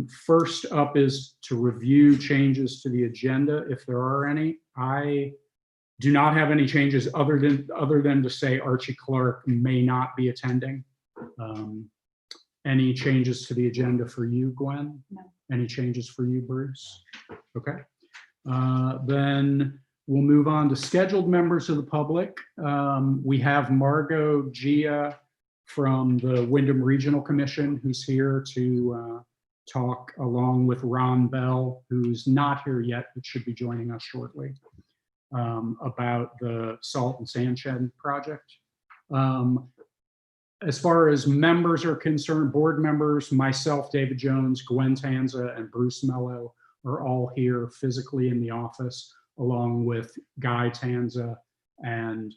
First up is to review changes to the agenda, if there are any. I do not have any changes other than to say Archie Clark may not be attending. Any changes to the agenda for you, Gwen? No. Any changes for you, Bruce? Okay. Then we'll move on to scheduled members of the public. We have Margot Gia from the Wyndham Regional Commission, who's here to talk along with Ron Bell, who's not here yet, but should be joining us shortly, about the salt and sand shed project. As far as members are concerned, board members, myself, David Jones, Gwen Tanza, and Bruce Mello are all here physically in the office, along with Guy Tanza and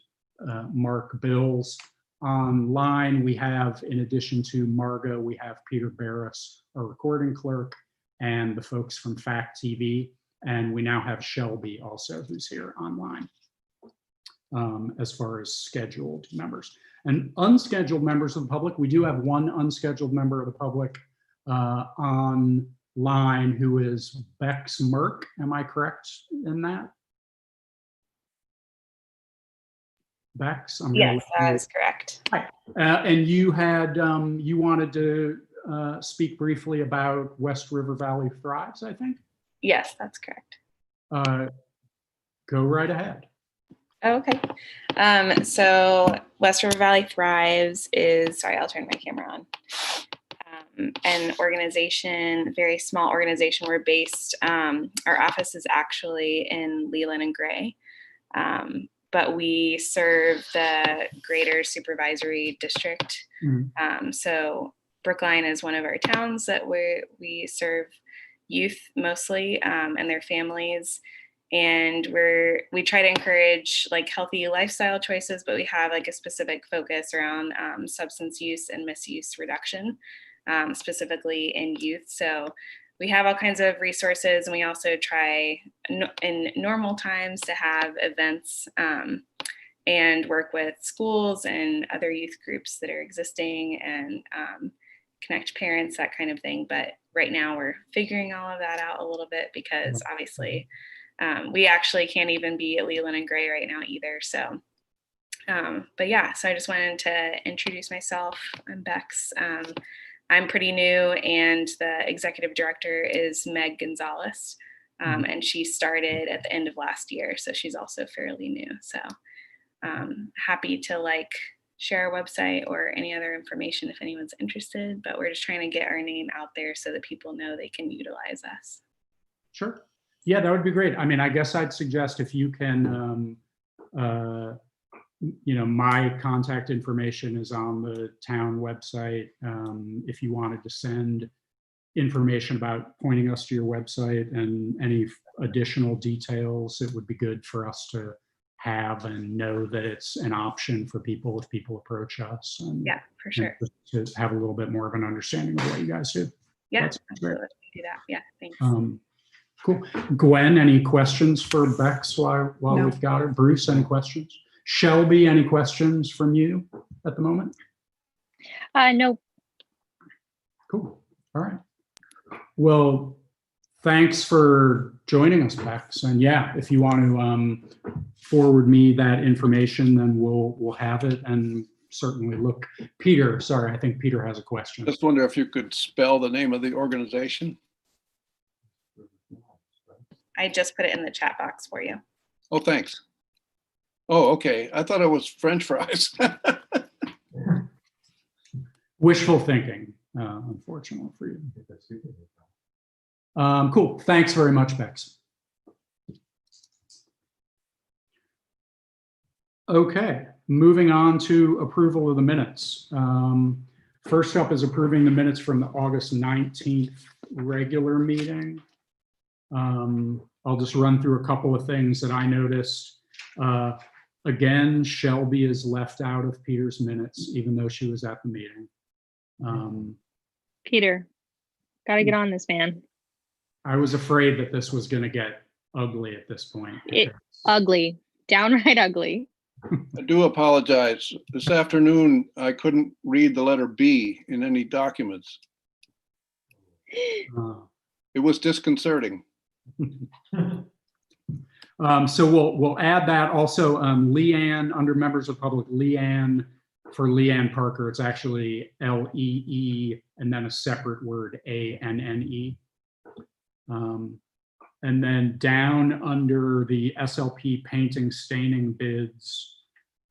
Mark Bills. Online, we have, in addition to Margot, we have Peter Barris, our recording clerk, and the folks from Fact TV. And we now have Shelby also, who's here online, as far as scheduled members. And unscheduled members of the public, we do have one unscheduled member of the public online, who is Bex Merck. Am I correct in that? Bex? Yes, that is correct. Hi. And you had, you wanted to speak briefly about West River Valley Thrives, I think? Yes, that's correct. Go right ahead. Okay. So West River Valley Thrives is, sorry, I'll turn my camera on. An organization, very small organization. We're based, our office is actually in Leland and Gray, but we serve the greater supervisory district. So Brookline is one of our towns that we serve youth mostly and their families. And we try to encourage like healthy lifestyle choices, but we have like a specific focus around substance use and misuse reduction, specifically in youth. So we have all kinds of resources, and we also try in normal times to have events and work with schools and other youth groups that are existing and connect parents, that kind of thing. But right now we're figuring all of that out a little bit because obviously we actually can't even be at Leland and Gray right now either. So, but yeah, so I just wanted to introduce myself. I'm Bex. I'm pretty new, and the executive director is Meg Gonzalez, and she started at the end of last year. So she's also fairly new. So happy to like share our website or any other information if anyone's interested, but we're just trying to get our name out there so that people know they can utilize us. Sure. Yeah, that would be great. I mean, I guess I'd suggest if you can, you know, my contact information is on the town website. If you wanted to send information about pointing us to your website and any additional details, it would be good for us to have and know that it's an option for people if people approach us. And, yeah, for sure. To have a little bit more of an understanding of what you guys do. Yeah, that's great. Do that. Yeah, thanks. Cool. Gwen, any questions for Bex while No. we've got her? Bruce, any questions? Shelby, any questions from you at the moment? No. Cool. All right. Well, thanks for joining us, Bex. And yeah, if you want to forward me that information, then we'll have it and certainly look. Peter, sorry, I think Peter has a question. Just wonder if you could spell the name of the organization. I just put it in the chat box for you. Oh, thanks. Oh, okay. I thought it was French fries. Wishful thinking, unfortunately for you. Cool. Thanks very much, Bex. Okay, moving on to approval of the minutes. First up is approving the minutes from the August 19th regular meeting. I'll just run through a couple of things that I noticed. Again, Shelby is left out of Peter's minutes, even though she was at the meeting. Peter, gotta get on this, man. I was afraid that this was going to get ugly at this point. Ugly, downright ugly. I do apologize. This afternoon, I couldn't read the letter B in any documents. It was disconcerting. So we'll add that also. Leanne, under members of public, Leanne, for Leanne Parker, it's actually Lee and then a separate word, ANNE. And then down under the SLP painting staining bids,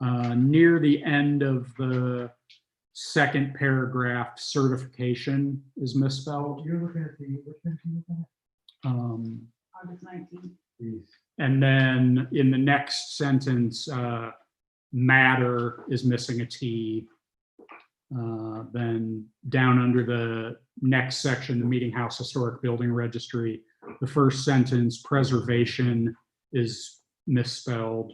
near the end of the second paragraph, certification is misspelled. You're looking at the, which one are you looking at? August 19th. These. And then in the next sentence, matter is missing a T. Then down under the next section, the Meeting House Historic Building Registry, the first sentence, preservation, is misspelled.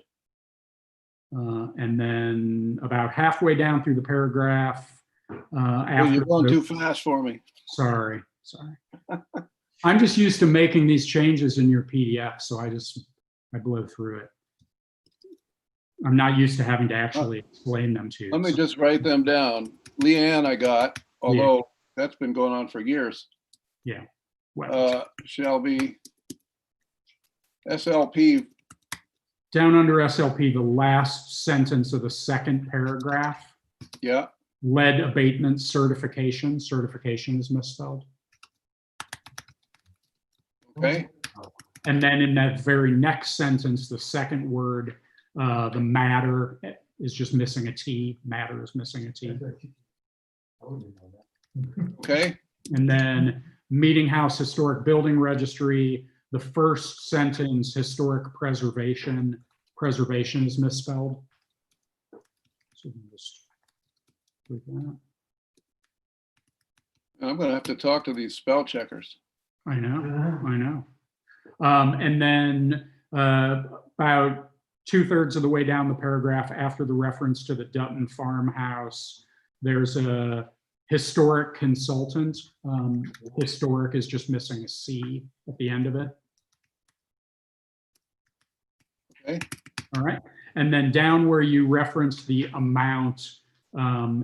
And then about halfway down through the paragraph, Oh, you're going too fast for me. Sorry. I'm just used to making these changes in your PDF, so I blow through it. I'm not used to having to actually explain them to you. Let me just write them down. Leanne I got, although that's been going on for years. Yeah. Well, Shelby, SLP, down under SLP, the last sentence of the second paragraph, yeah, lead abatement certification is misspelled. okay, And then in that very next sentence, the second word, the matter is just missing a T. Matter is missing a T. I wouldn't know that. okay, And then Meeting House Historic Building Registry, the first sentence, historic preservation is misspelled. So we can just do that. I'm gonna have to talk to these spell checkers. I know. And then about 2/3 of the way down the paragraph, after the reference to the Dutton farmhouse, there's a historic consultant. Historic is just missing a C at the end of it. Okay, All right. And then down where you referenced the amount,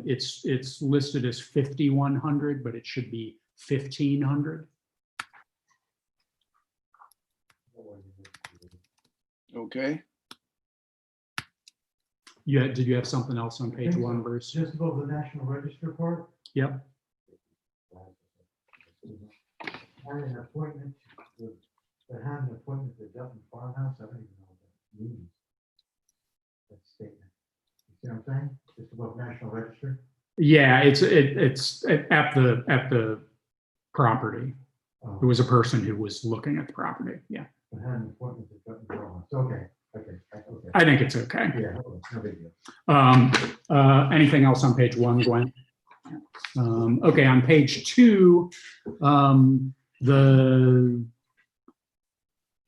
it's listed as 5,100, but it should be 1,500. okay. Did you have something else on page one, Bruce? Just above the National Register part, Yep. had an appointment with, to have an appointment at Dutton Farmhouse. I don't even know what that means. That statement. You see what I'm saying? Just above National Register. Yeah, it's at the property. There was a person who was looking at the property. Yeah, To have an appointment at Dutton Farmhouse. Okay. I think it's okay. Yeah, no big deal. Anything else on page one, Gwen? Okay, on page two, the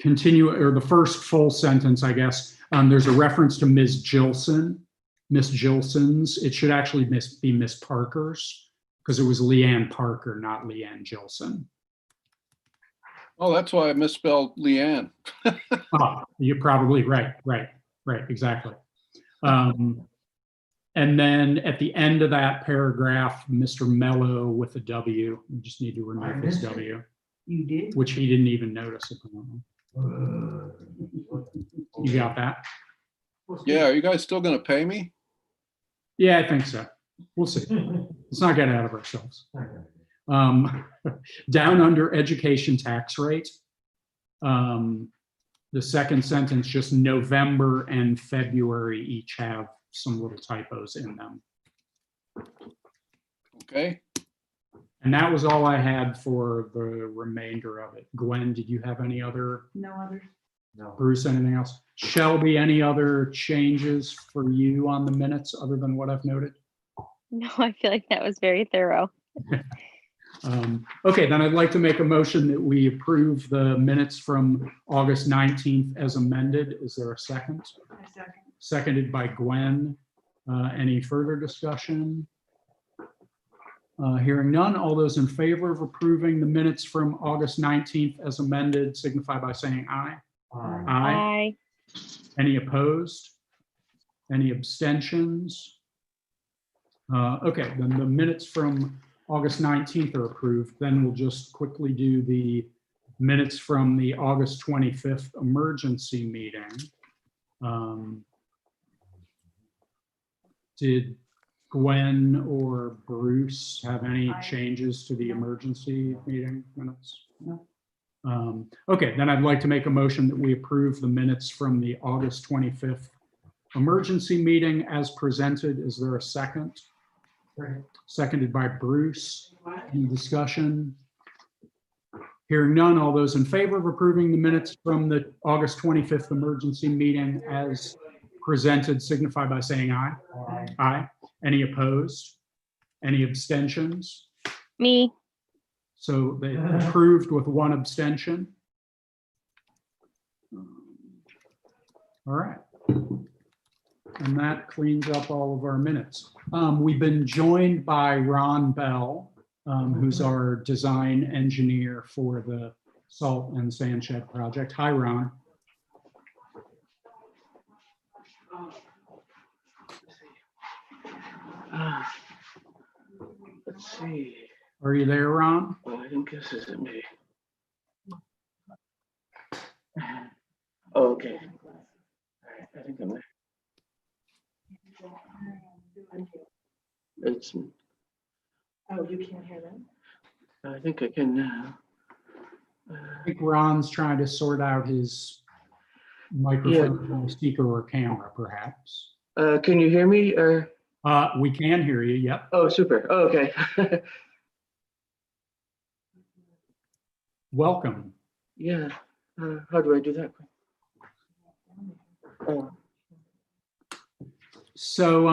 the first full sentence, I guess, there's a reference to Ms. Gilson, Miss Gilson's. It should actually be Miss Parker's, because it was Leanne Parker, not Leanne Gilson. Oh, that's why I misspelled Leanne. Oh, you're probably right, exactly. And then at the end of that paragraph, Mr. Mello with a W, we just need to remove his W, You did? which he didn't even notice apparently. You got that? Yeah, are you guys still gonna pay me? Yeah, I think so. We'll see. Let's not get out of ourselves. Down under education tax rate, the second sentence, just November and February each have some little typos in them. Okay, And that was all I had for the remainder of it. Gwen, did you have any other? No others? No. Bruce, anything else? Shelby, any other changes for you on the minutes other than what I've noted? No, I feel like that was very thorough. Okay, then I'd like to make a motion that we approve the minutes from August 19th as amended. Is there a second? A second. Seconded by Gwen. Any further discussion? Hearing none, all those in favor of approving the minutes from August 19th as amended signify by saying aye. Aye. Bye. Any opposed? Any abstentions? Okay, then the minutes from August 19th are approved. Then we'll just quickly do the minutes from the August 25th emergency meeting. Did Gwen or Bruce have any changes to the emergency meeting minutes? No. Okay, then I'd like to make a motion that we approve the minutes from the August 25th emergency meeting as presented. Is there a second? Seconded by Bruce. Any discussion? Hearing none, all those in favor of approving the minutes from the August 25th emergency meeting as presented signify by saying aye. Aye. Aye. Any opposed? Any abstentions? Me. So they approved with one abstention. All right. And that cleans up all of our minutes. We've been joined by Ron Bell, who's our design engineer for the salt and sand shed project. Hi, Ron. Let's see. Are you there, Ron? Well, I think this isn't me. Oh, okay. All right, I think I'm there. It's. Oh, you can't hear them? I think I can now. I think Ron's trying to sort out his microphone, or speaker, or camera, perhaps. Can you hear me? Or We can hear you. Yep. oh, super. Oh, okay. Welcome. Yeah. How do I do that? Oh, So,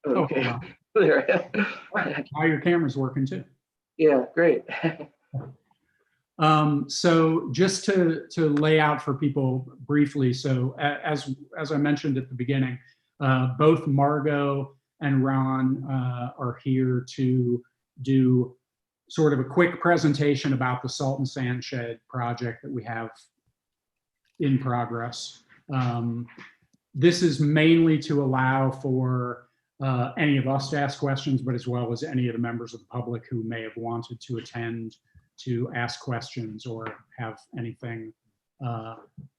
okay. hold on. There I am. Now your camera's working too. Yeah, great. So just to lay out for people briefly, so as I mentioned at the beginning, both Margot and Ron are here to do sort of a quick presentation about the salt and sand shed project that we have in progress. This is mainly to allow for any of us to ask questions, but as well as any of the members of the public who may have wanted to attend to ask questions or have anything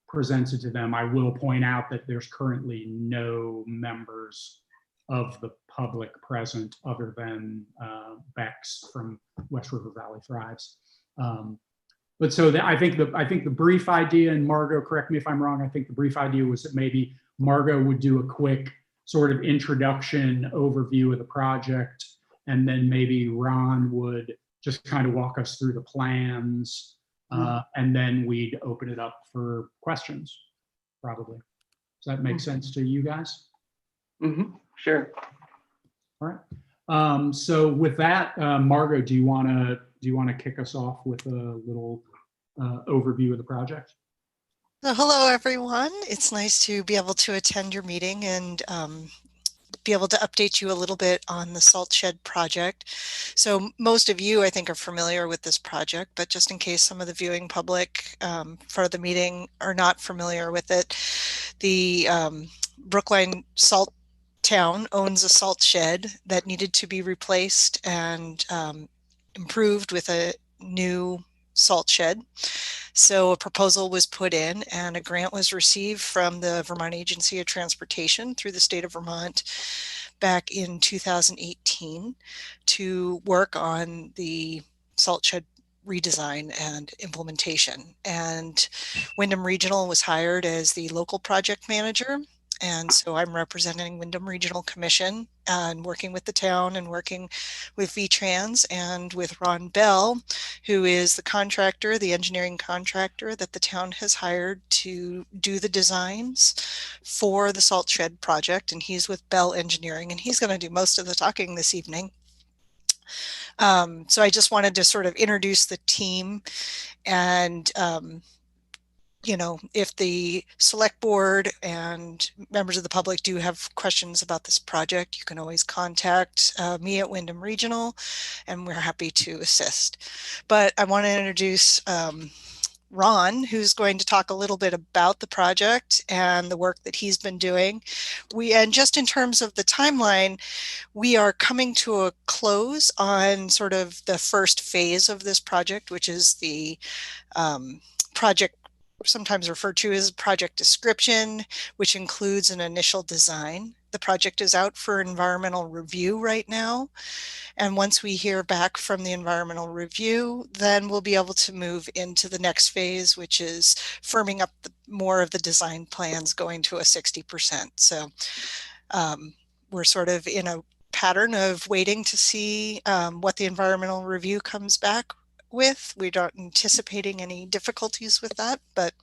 presented to them. I will point out that there's currently no members of the public present other than Bex from West River Valley Thrives. But so I think the brief idea, and Margot, correct me if I'm wrong, I think the brief idea was that maybe Margot would do a quick sort of introduction overview of the project, and then maybe Ron would just kind of walk us through the plans, and then we'd open it up for questions, probably. Does that make sense to you guys? Mm-hmm. Sure. All right. So with that, Margot, do you want to kick us off with a little overview of the project? So hello, everyone. It's nice to be able to attend your meeting and be able to update you a little bit on the salt shed project. So most of you, I think, are familiar with this project, but just in case some of the viewing public for the meeting are not familiar with it, the Brookline Salt Town owns a salt shed that needed to be replaced and improved with a new salt shed. So a proposal was put in and a grant was received from the Vermont Agency of Transportation through the state of Vermont back in 2018 to work on the salt shed redesign and implementation. And Windham Regional was hired as the local project manager. And so I'm representing Windham Regional Commission and working with the town and working with VTrans and with Ron Bell, who is the contractor, the engineering contractor that the town has hired to do the designs for the salt shed project. And he's with Bell Engineering, and he's going to do most of the talking this evening. So I just wanted to sort of introduce the team and you know, if the select board and members of the public do have questions about this project, you can always contact me at Windham Regional, and we're happy to assist. But I want to introduce Ron, who's going to talk a little bit about the project and the work that he's been doing. And just in terms of the timeline, we are coming to a close on sort of the first phase of this project, which is the project sometimes referred to as project description, which includes an initial design. The project is out for environmental review right now. And once we hear back from the environmental review, then we'll be able to move into the next phase, which is firming up more of the design plans, going to a 60%. So we're sort of in a pattern of waiting to see what the environmental review comes back with. We're not anticipating any difficulties with that, but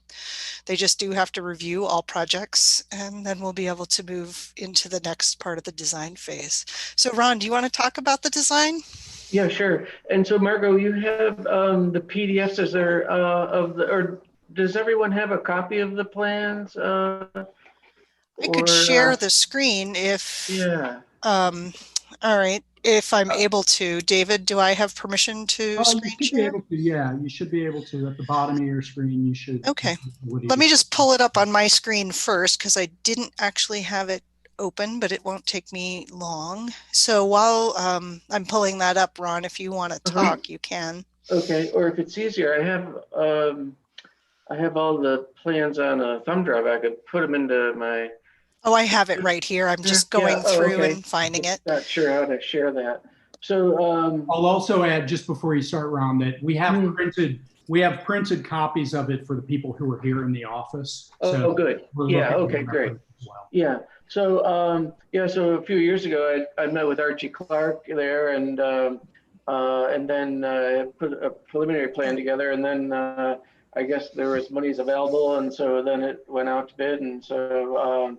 they just do have to review all projects, and then we'll be able to move into the next part of the design phase. So Ron, do you want to talk about the design? Yeah, sure. And so Margot, you have the PDFs, is there or does everyone have a copy of the plans? I could share the screen if, yeah. All right, if I'm able to. David, do I have permission to screen you should be share? able to, yeah, you should be able to. At the bottom of your screen, you should. Okay. Let me just pull it up on my screen first, because I didn't actually have it open, but it won't take me long. So while I'm pulling that up, Ron, if you want to talk, you can. Okay, or if it's easier, I have all the plans on a thumb drive. I could put them into my. Oh, I have it right here. I'm just going through and finding it. Not sure how to share that. So I'll also add, just before you start, Ron, that we have printed copies of it for the people who are here in the office. Oh, good. Yeah. Okay. Great. Well. Yeah. So so a few years ago, I met with Archie Clark there, and then put a preliminary plan together, and then I guess there was monies available, and so then it went out to bid, and so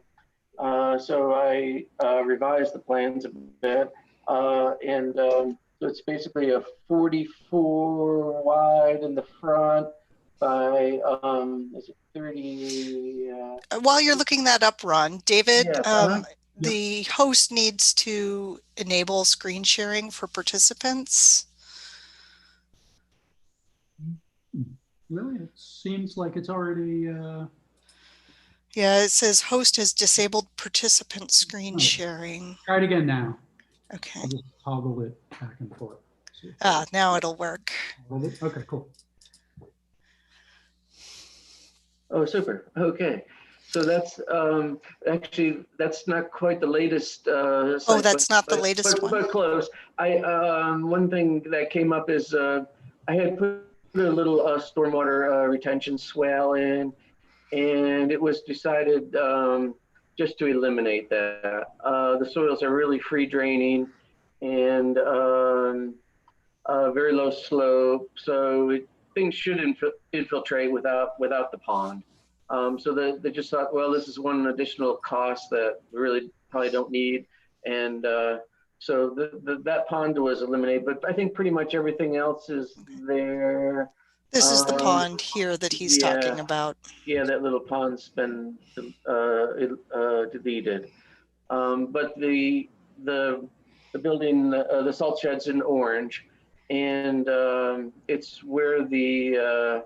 I revised the plans a bit, and so it's basically a 44 wide in the front by is it 30? While you're looking that up, Ron, David, Yes, the host needs to enable screen sharing for participants. Really? It seems like it's already. Yeah, it says host has disabled participant screen sharing. Try it again now. Okay. I'll just toggle it back and forth. Now it'll work. Okay, cool. Oh, super. Okay. So that's actually, that's not quite the latest. Oh, that's not the latest one. But close. One thing that came up is I had put a little stormwater retention swale in, and it was decided just to eliminate that. The soils are really free draining and very low slope, so things should infiltrate without the pond. So they just thought, well, this is one additional cost that we really probably don't need, and so that pond was eliminated. But I think pretty much everything else is there. This is the pond here that he's talking about. Yeah, that little pond's been deleted. But the building, the salt shed's in orange, and it's where the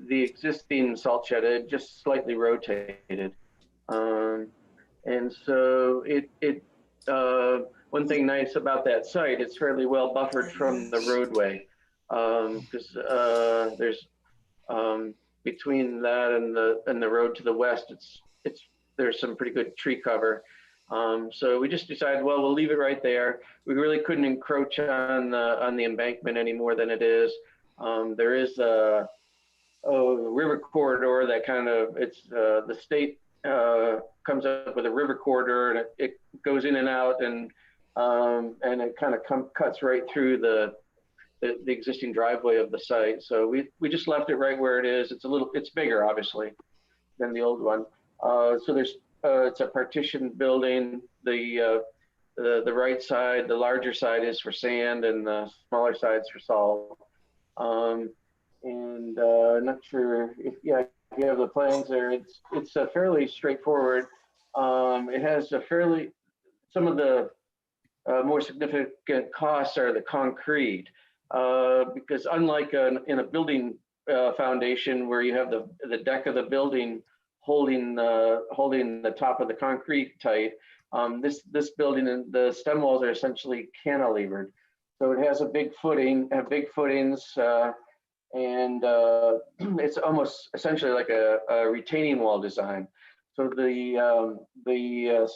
existing salt shed had just slightly rotated. And so one thing nice about that site, it's fairly well buffered from the roadway, because there's between that and the road to the west, there's some pretty good tree cover. So we just decided, well, we'll leave it right there. We really couldn't encroach on the embankment any more than it is. There is a river corridor that kind of, the state comes up with a river corridor, and it goes in and out, and it kind of cuts right through the existing driveway of the site. So we just left it right where it is. It's bigger, obviously, than the old one. So it's a partitioned building. The right side, the larger side, is for sand, and the smaller side's for salt. And not sure if you have the plans there. It's a fairly straightforward. It has some of the more significant costs are the concrete, because unlike in a building foundation where you have the deck of the building holding the top of the concrete tight. This building and the stem walls are essentially cantilevered, so it has a big footing, big footings, and it's almost essentially like a retaining wall design. So the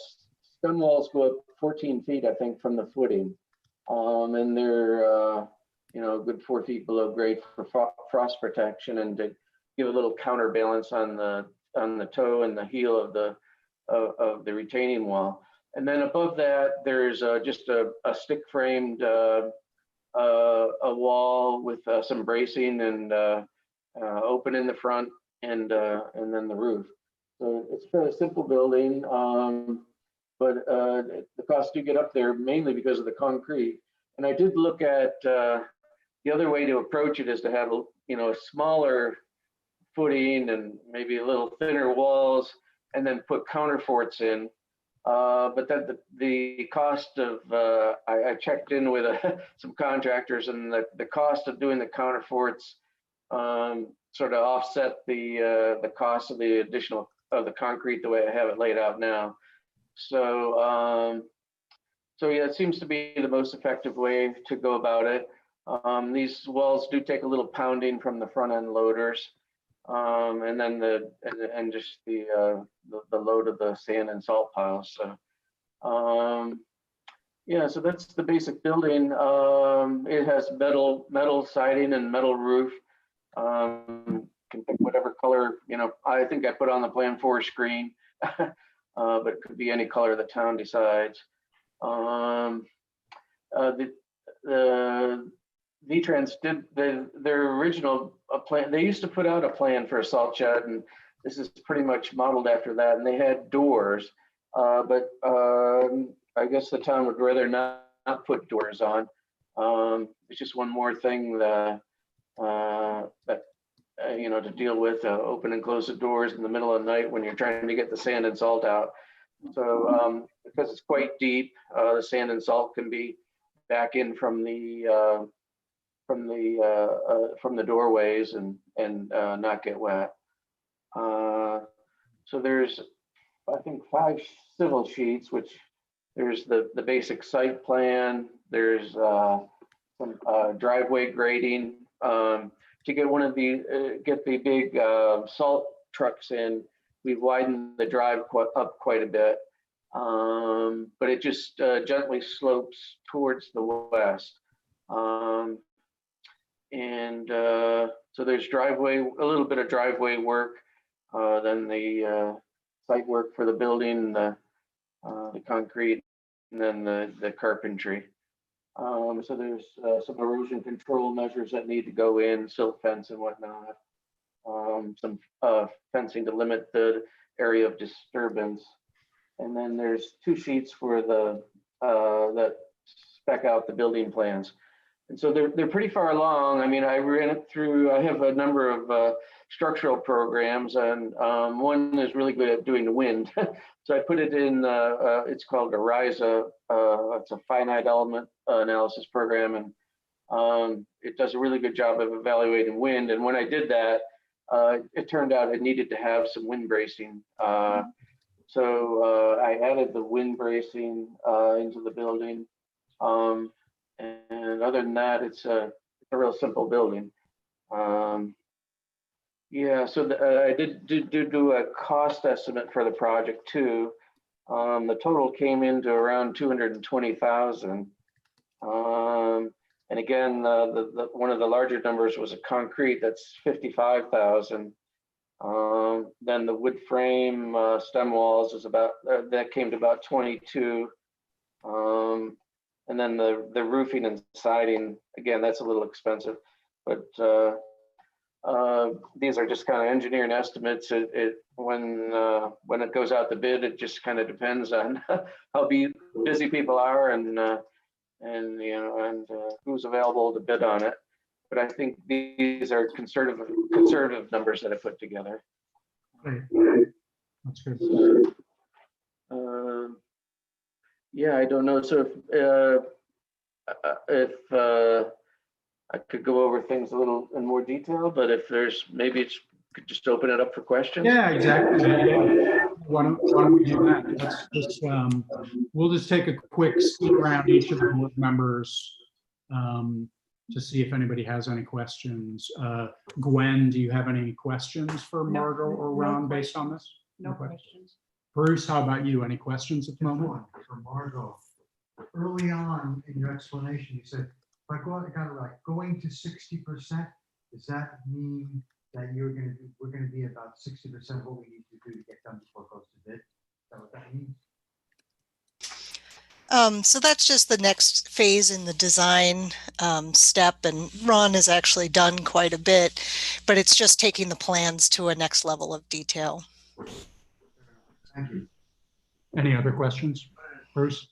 stem walls go up 14 feet, I think, from the footing, and they're a good 4 feet below grade for frost protection and to give a little counterbalance on the toe and the heel of the retaining wall. And then above that, there's just a stick framed a wall with some bracing and open in the front and then the roof. So it's a fairly simple building, but the costs do get up there mainly because of the concrete. And I did look at the other way to approach it is to have a smaller footing and maybe a little thinner walls, and then put counterforts in. But then the cost of I checked in with some contractors, and the cost of doing the counterforts sort of offset the cost of the additional of the concrete the way I have it laid out now. So yeah, it seems to be the most effective way to go about it. These walls do take a little pounding from the front end loaders, and then just the load of the sand and salt piles. So yeah, so that's the basic building. It has metal siding and metal roof. Can pick whatever color, I think I put on the plan forest green, but it could be any color the town decides. The VTrans did their original plan. They used to put out a plan for a salt shed, and this is pretty much modeled after that. And they had doors, but I guess the town would rather not put doors on. It's just one more thing that to deal with, open and close the doors in the middle of the night when you're trying to get the sand and salt out. So because it's quite deep, the sand and salt can be back in from the doorways and not get wet. So there's, I think, 5 civil sheets, which there's the basic site plan. There's some driveway grading. To get get the big salt trucks in, we've widened the drive up quite a bit, but it just gently slopes towards the west. So there's a little bit of driveway work, then the site work for the building, the concrete, and then the carpentry. So there's some erosion control measures that need to go in, silt fence and whatnot. Some fencing to limit the area of disturbance. And then there's 2 sheets for that spec out the building plans. And so they're pretty far along. I mean, I ran it through, I have a number of structural programs, and one is really good at doing the wind. So I put it in, it's called a RISA, it's a finite element analysis program, and it does a really good job of evaluating wind. And when I did that, it turned out it needed to have some wind bracing. So I added the wind bracing into the building. And other than that, it's a real simple building. Yeah, so I did do a cost estimate for the project too. The total came into around 220,000. And again, one of the larger numbers was a concrete, that's 55,000. Then the wood frame stem walls is about that came to about 22. And then the roofing and siding, again, that's a little expensive, but these are just kind of engineering estimates. When it goes out to bid, it just kind of depends on how busy people are and who's available to bid on it. But I think these are conservative numbers that I put together. Great. That's good. Yeah, I don't know. So if I could go over things a little in more detail, but if there's, maybe it's, could just open it up for questions. Yeah, exactly. Yeah. Why don't we do that? Let's just, we'll just take a quick scoot around each of the board members to see if anybody has any questions. Gwen, do you have any questions for No, Margot or no Ron based on this? No Okay. questions. Bruce, how about you? Any questions at the Just moment? one for Margot. Early on in your explanation, you said, if I got it right, going to 60%, does that mean that we're gonna be about 60% of what we need to do to get done before it goes to bid? Is that what that means? So that's just the next phase in the design step, and Ron has actually done quite a bit, but it's just taking the plans to a next level of detail. Thank you. Any other questions? Bruce?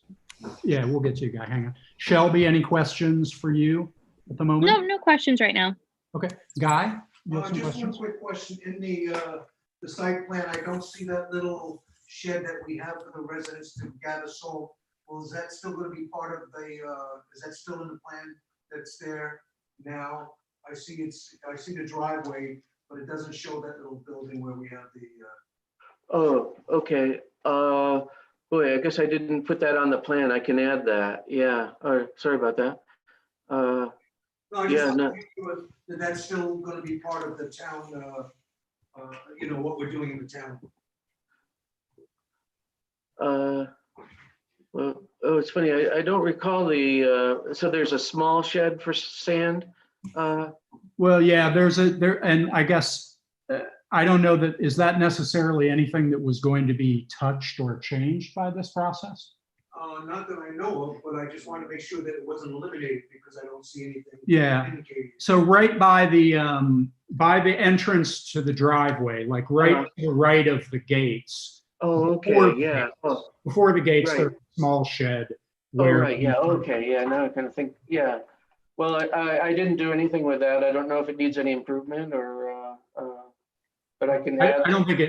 Yeah, we'll get to you, Guy. Hang on. Shelby, any questions for you at the moment? No, no questions right now. Okay. Guy? You have some Just one questions? quick question. In the site plan, I don't see that little shed that we have for the residents to gather salt. Well, is that still gonna be part of the, is that still in the plan that's there now? I see the driveway, but it doesn't show that little building where we have the, Oh, okay. Boy, I guess I didn't put that on the plan. I can add that. Yeah. All right. Sorry about that. no, I Yeah, just want no. to make sure that that's still gonna be part of the town, what we're doing in the town. Well, oh, it's funny. I don't recall so there's a small shed for sand. Well, yeah, and I guess, I don't know that, is that necessarily anything that was going to be touched or changed by this process? Not that I know of, but I just want to make sure that it wasn't eliminated because I don't see anything. Yeah. indicating. So right by the entrance to the driveway, like right to the right of the gates. Oh, Before okay. the Yeah. gates- Oh, Before the gates, Right. there's a small shed. oh, where right. Yeah. Okay. Yeah. Now I kind of think. Yeah. Well, I didn't do anything with that. I don't know if it needs any improvement or, but I can add. I don't think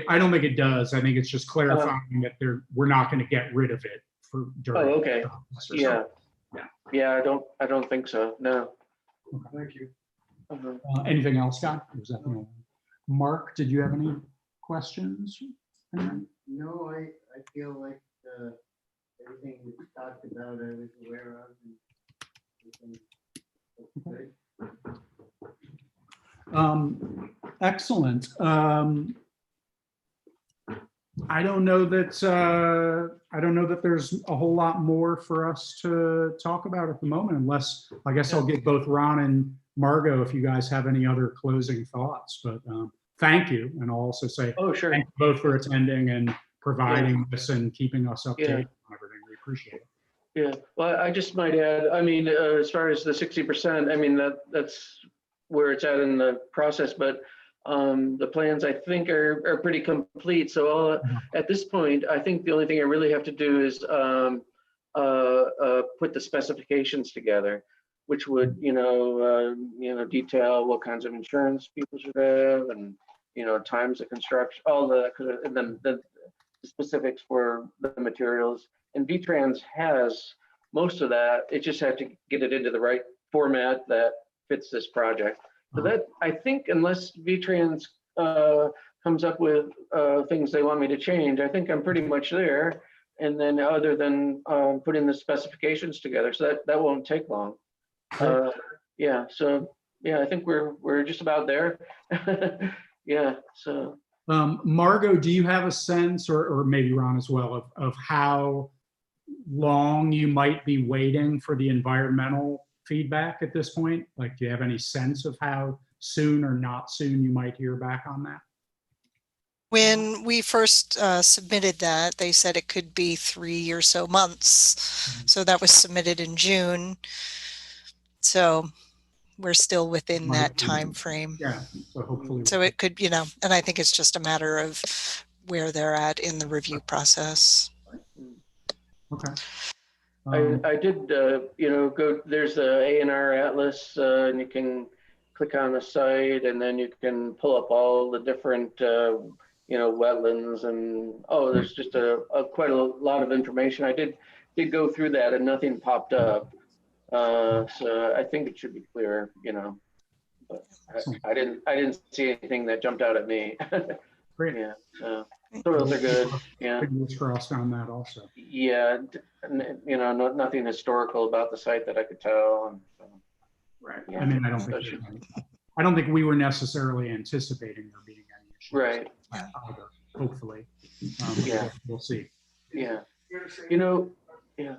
it does. I think it's just clarifying that we're not going to get rid of it for during. Oh, okay. the process or Yeah. Yeah. Yeah. I don't think so. No. Thank you. Uh-huh. Anything else, Scott? Or was that the only one? Mark, did you have any questions? No, I feel like everything we talked about, I was aware of. And everything looks good. Excellent. I don't know that there's a whole lot more for us to talk about at the moment, unless I guess I'll get both Ron and Margot if you guys have any other closing thoughts. But thank you, and I'll also say Oh, sure. thank you both for attending and providing this and keeping us updated on everything. We appreciate it. Yeah, well, I just might add, I mean, as far as the 60%, I mean, that's where it's at in the process, but the plans I think are pretty complete. So at this point, I think the only thing I really have to do is put the specifications together, which would, detail what kinds of insurance people should have and, times of construction, all the, and then the specifics for the materials. And VTrans has most of that. It just had to get it into the right format that fits this project. So that, I think, unless VTrans comes up with things they want me to change, I think I'm pretty much there. And then other than putting the specifications together, so that won't take long. Yeah, so yeah, I think we're just about there. Yeah, so. Margot, do you have a sense, or maybe Ron as well, of how long you might be waiting for the environmental feedback at this point? Like, do you have any sense of how soon or not soon you might hear back on that? When we first submitted that, they said it could be 3 or so months. So that was submitted in June. So we're still within that time frame. Yeah, so hopefully. So it could, and I think it's just a matter of where they're at in the review process. Okay. I did, go, there's a A&R Atlas, and you can click on the site and then you can pull up all the different, wetlands and, there's just quite a lot of information. I did go through that and nothing popped up. So I think it should be clear, you know. But I didn't see anything that jumped out at me. Great. Yeah. Soils are good. Yeah. Fingers crossed on that also. Yeah. You know, nothing historical about the site that I could tell. And, so, Right. yeah, I mean, I don't think we were necessarily anticipating there being any issues. Right. Either, hopefully. Yeah. We'll see. Yeah. Fair to say- You know, yeah.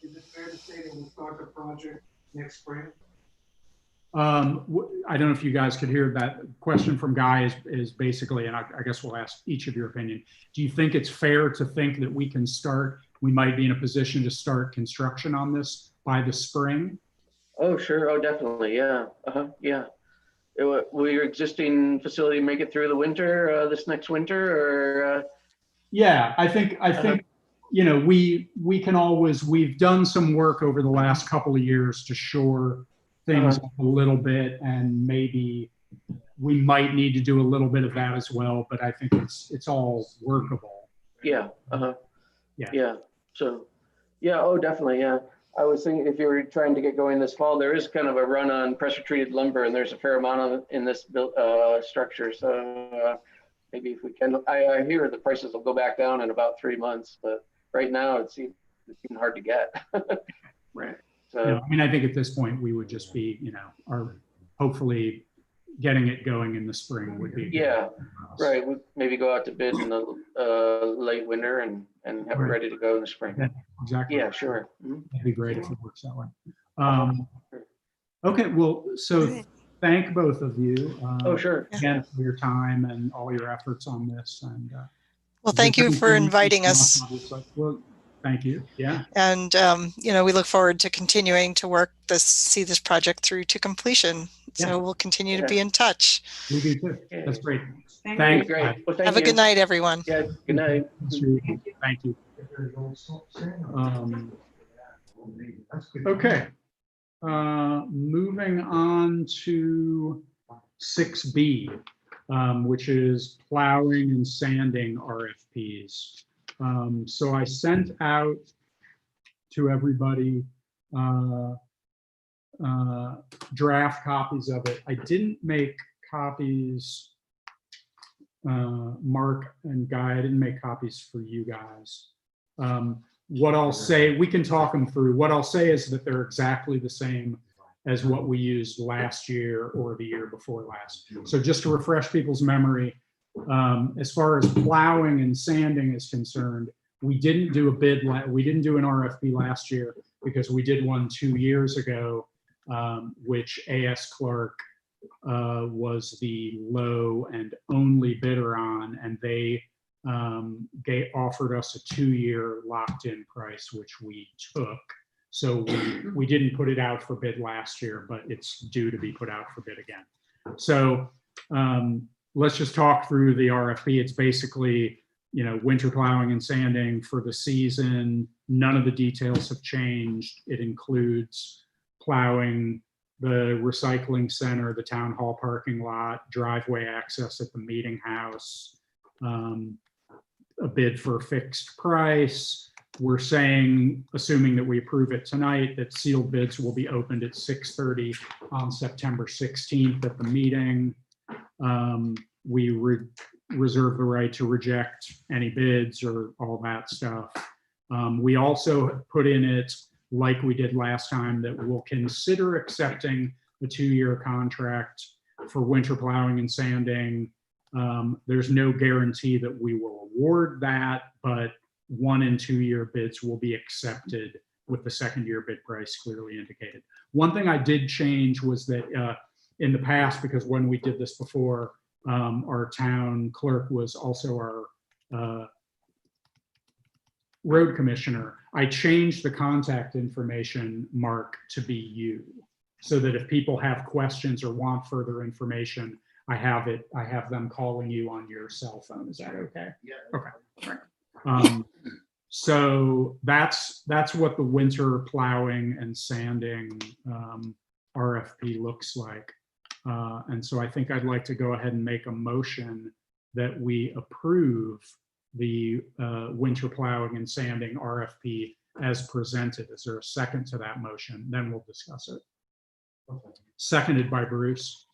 Is it fair to say that we'll start the project next spring? I don't know if you guys could hear that question from Guy is basically, and I guess we'll ask each of your opinion. Do you think it's fair to think that we might be in a position to start construction on this by the spring? Oh, sure. Oh, definitely. Yeah. Yeah. Will your existing facility make it through the winter, this next winter, or? Yeah, I think, you know, we can always, we've done some work over the last couple of years to shore things up a little bit, and maybe we might need to do a little bit of that as well, but I think it's all workable. Yeah. Yeah. Yeah. So, yeah. Oh, definitely. Yeah. I was thinking if you were trying to get going this fall, there is kind of a run on pressure treated lumber, and there's a fair amount of in this structure. So maybe if we can, I hear the prices will go back down in about 3 months, but right now it's even hard to get. Right. So, yeah, I mean, I think at this point we would just be, you know, hopefully getting it going in the spring would be. Yeah, right. We'd maybe go out to bid in the late winter and have it ready to go in the spring. Yeah, exactly. Yeah, sure. Mm-hmm. That'd be great if it works that way. Okay, well, so thank both of you. Oh, sure. Again, for your time and all your efforts on this. And well, thank you for inviting us. Well, thank you. Yeah. And, you know, we look forward to continuing to see this project through to completion. So we'll continue to be in touch. We do too. That's great. Thanks. Great. Well, Have a good night, everyone. Yeah, good night. Thank you. Okay. Moving on to 6B, which is plowing and sanding RFPs. So I sent out to everybody draft copies of it. I didn't make copies, Mark and Guy, I didn't make copies for you guys. What I'll say, we can talk them through. What I'll say is that they're exactly the same as what we used last year or the year before last. So just to refresh people's memory, as far as plowing and sanding is concerned, we didn't do an RFP last year because we did one 2 years ago, which A.S. Clark was the low and only bidder on, and they offered us a 2-year locked-in price, which we took. So we didn't put it out for bid last year, but it's due to be put out for bid again. So let's just talk through the RFP. It's basically, you know, winter plowing and sanding for the season. None of the details have changed. It includes plowing the recycling center, the town hall parking lot, driveway access at the meeting house, a bid for a fixed price. We're saying, assuming that we approve it tonight, that sealed bids will be opened at 6:30 on September 16th at the meeting. We reserve the right to reject any bids or all that stuff. We also put in it, like we did last time, that we'll consider accepting the 2-year contract for winter plowing and sanding. There's no guarantee that we will award that, but 1- and 2-year bids will be accepted with the 2nd-year bid price clearly indicated. One thing I did change was that in the past, because when we did this before, our town clerk was also our road commissioner. I changed the contact information, Mark, to be you, so that if people have questions or want further information, I have them calling you on your cell phone. Is that okay? Yeah. Okay. Right. So that's what the winter plowing and sanding RFP looks like. And so I think I'd like to go ahead and make a motion that we approve the winter plowing and sanding RFP as presented. Is there a second to that motion? Then we'll discuss it. Okay. Seconded by Bruce.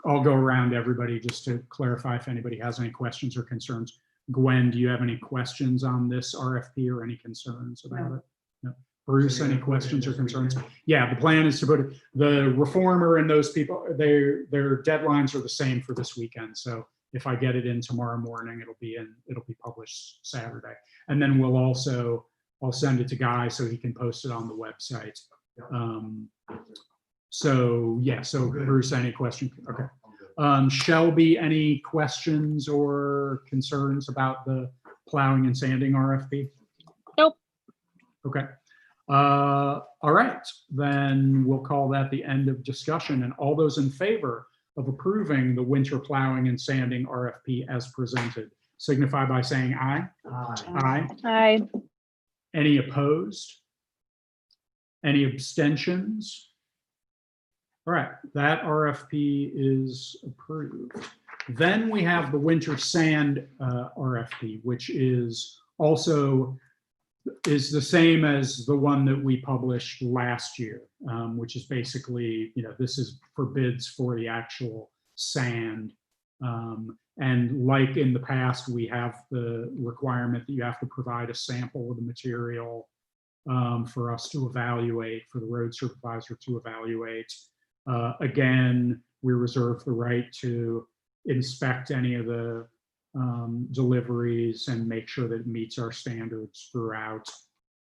I'll go around everybody just to clarify if anybody has any questions or concerns. Gwen, do you have any questions on this RFP or any concerns about it? No. Bruce, So you're any gonna put it in questions or this concerns? weekend? Yeah, the plan is to put it, the reformer and those people, their deadlines are the same for this weekend. So if I get it in tomorrow morning, it'll be published Saturday. And then I'll send it to Guy so he can post it on the website. Yeah. So yeah, so Okay. Bruce, any question? Okay. I'm good. Shelby, any questions or concerns about the plowing and sanding RFP? Nope. Okay. All right, then we'll call that the end of discussion. And all those in favor of approving the winter plowing and sanding RFP as presented, signify by saying aye. Aye. Aye. Hi. Any opposed? Any abstentions? All right, that RFP is approved. Then we have the winter sand RFP, which is also the same as the one that we published last year, which is basically, this is for bids for the actual sand. And like in the past, we have the requirement that you have to provide a sample of the material for us to evaluate, for the road supervisor to evaluate. Again, we reserve the right to inspect any of the deliveries and make sure that it meets our standards throughout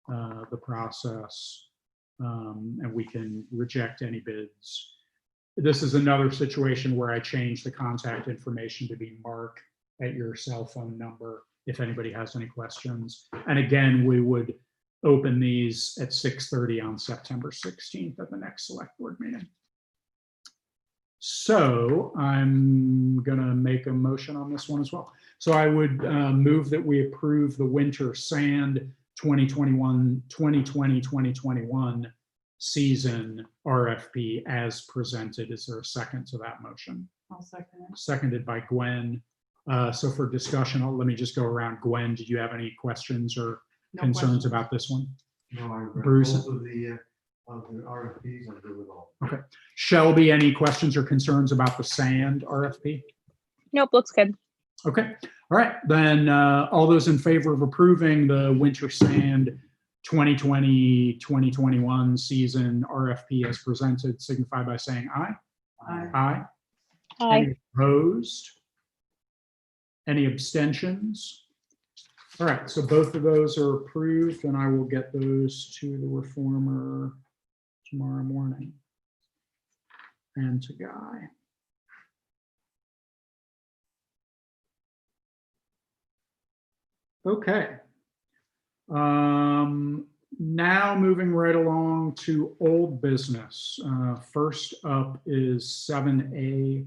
the process. And we can reject any bids. This is another situation where I changed the contact information to be Mark at your cell phone number if anybody has any questions. And again, we would open these at 6:30 on September 16th at the next select board meeting. So I'm gonna make a motion on this one as well. So I would move that we approve the winter sand 2021 season RFP as presented. Is there a second to that motion? I'll second it. Seconded by Gwen. So for discussion, let me just go around. Gwen, did you have any questions or No concerns questions. about this one? No, I read Bruce? both of the RFPs, I'm good with all. Shelby, any questions or concerns about the sand RFP? Nope, looks good. Okay, all right, then all those in favor of approving the winter sand 2020-2021 season RFP as presented, signify by saying aye. Aye. Aye. Hi. Any opposed? Any abstentions? All right, so both of those are approved, and I will get those to the reformer tomorrow morning and to Guy. Okay. Now moving right along to old business. First up is 7A,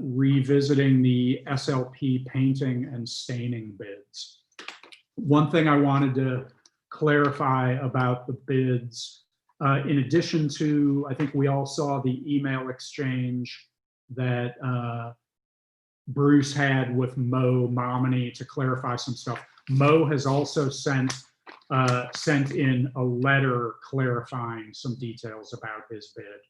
revisiting the SLP painting and staining bids. One thing I wanted to clarify about the bids, in addition to, I think we all saw the email exchange that Bruce had with Mo Momini to clarify some stuff. Mo has also sent in a letter clarifying some details about his bid,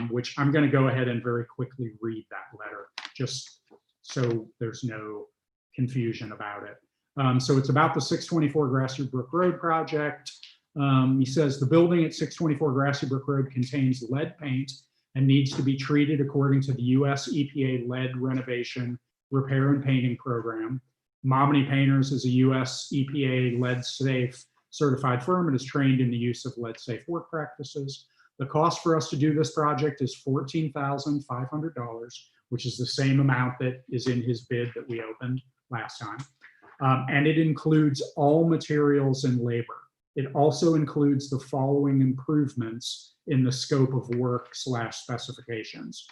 which I'm going to go ahead and very quickly read that letter, just so there's no confusion about it. So it's about the 624 Grassy Brook Road project. He says the building at 624 Grassy Brook Road contains lead paint and needs to be treated according to the US EPA lead renovation, repair and painting program. Momini Painters is a US EPA lead safe certified firm and is trained in the use of lead safe work practices. The cost for us to do this project is $14,500, which is the same amount that is in his bid that we opened last time. And it includes all materials and labor. It also includes the following improvements in the scope of work / specifications.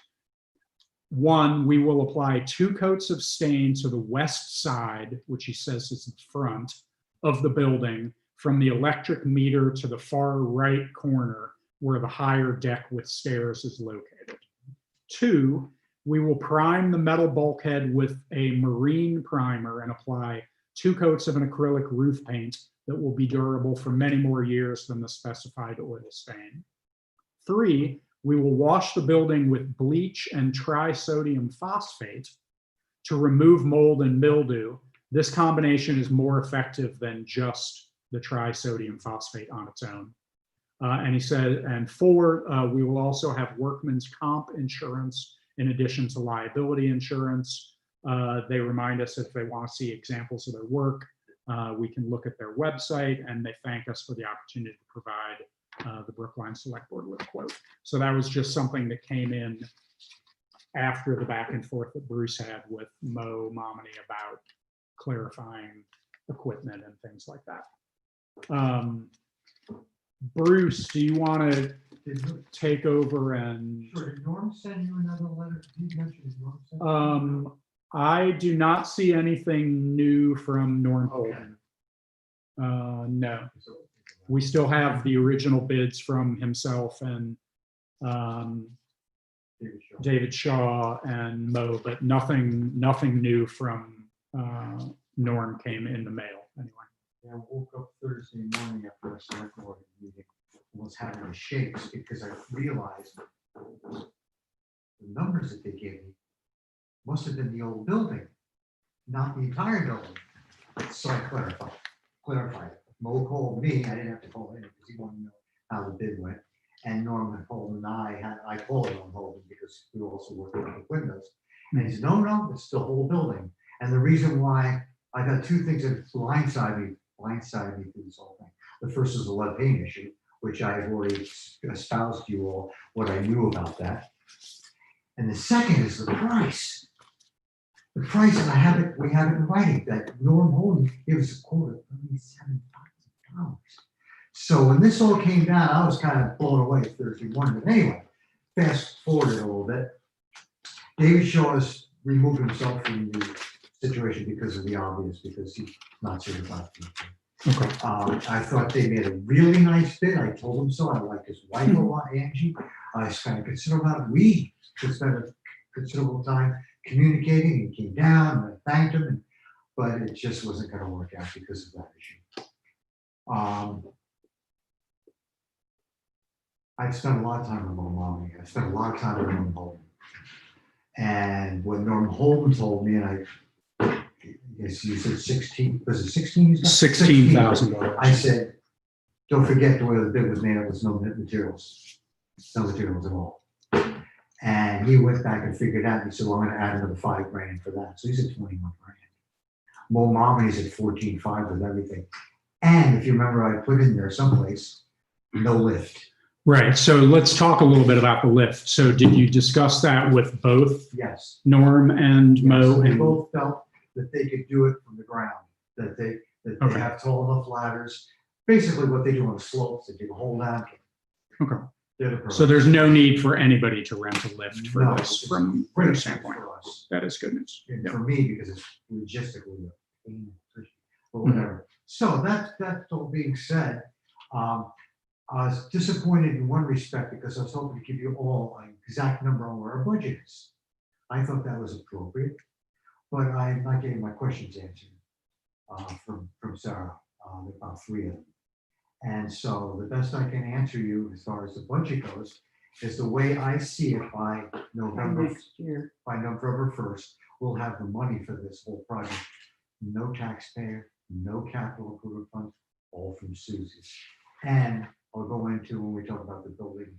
One, we will apply 2 coats of stain to the west side, which he says is the front of the building, from the electric meter to the far right corner where the higher deck with stairs is located. 2, we will prime the metal bulkhead with a marine primer and apply 2 coats of an acrylic roof paint that will be durable for many more years than the specified oil stain. 3, we will wash the building with bleach and trisodium phosphate to remove mold and mildew. This combination is more effective than just the trisodium phosphate on its own. And he said, and 4, we will also have workman's comp insurance in addition to liability insurance. They remind us if they want to see examples of their work, we can look at their website, and they thank us for the opportunity to provide the Brookline Select Board with a quote. So that was just something that came in after the back and forth that Bruce had with Mo Momini about clarifying equipment and things like that. Bruce, do you want to take over and? Sure, did Norm send you another letter? Did you mention his Norm sent you? I do not see anything new from Norm Okay. Holden. No, we still have the original bids from himself and David Shaw and Mo, but nothing new from Norm came in the mail anyway. I woke up Thursday morning after a select board meeting, was having the shakes because I realized the numbers that they gave me must have been the old building, not the entire building. So I clarified. Mo called me, I didn't have to call him because he wanted to know how the bid went. And Norman Holden and I called Norman Holden because we were also working on the windows. And he said, no, it's the whole building. And the reason why I got 2 things that blindsided me through this whole thing. The first is the lead paint issue, which I have already espoused to you all what I knew about that. And the second is the price. The price, and we have it in writing that Norm Holden gave us a quote of $37,000. So when this all came down, I was kind of blown away Thursday morning. But anyway, fast forward a little bit. David Shaw has removed himself from the situation because of the obvious, because he's not certified. Okay. I thought they made a really nice bid. I told him so. I like his wife a lot, Angie. I spent a considerable amount of we spent a considerable time communicating, and came down and I thanked him, but it just wasn't going to work out because of that issue. I've spent a lot of time with Mommy. I spent a lot of time with Norm Holden. And what Norm Holden told me, and yes, you said 16, was it 16? $16,000. I said, don't forget the way the bid was made, it was no materials at all. And he went back and figured out, he said, well, I'm gonna add another $5,000 for that. So he's at 21 grand. Mo Momini's at 14.5 with everything. And if you remember, I put in there someplace, no lift. Right. So let's talk a little bit about the lift. So did you discuss that with both Yes. Norm and Mo? Yes, they And both felt that they could do it from the ground, that they Okay. have tall enough ladders. Basically what they do on the slopes, they do a whole down. Okay. They're the pros. So there's no need for anybody to rent a lift for No, this it's from great their sense standpoint. for us. That is good news. And Yeah. for me, because it's logistically a pain, but whatever. So that all being said, I was disappointed in one respect because I was hoping to give you all an exact number on where our budget is. I thought that was appropriate, but I'm not getting my questions answered from Sarah, about 3 of them. And so the best I can answer you as far as the budget goes is the way I see it by November 1st, we'll have the money for this whole project. No taxpayer, no capital improvement fund, all from Susie. And I'll go into when we talk about the building,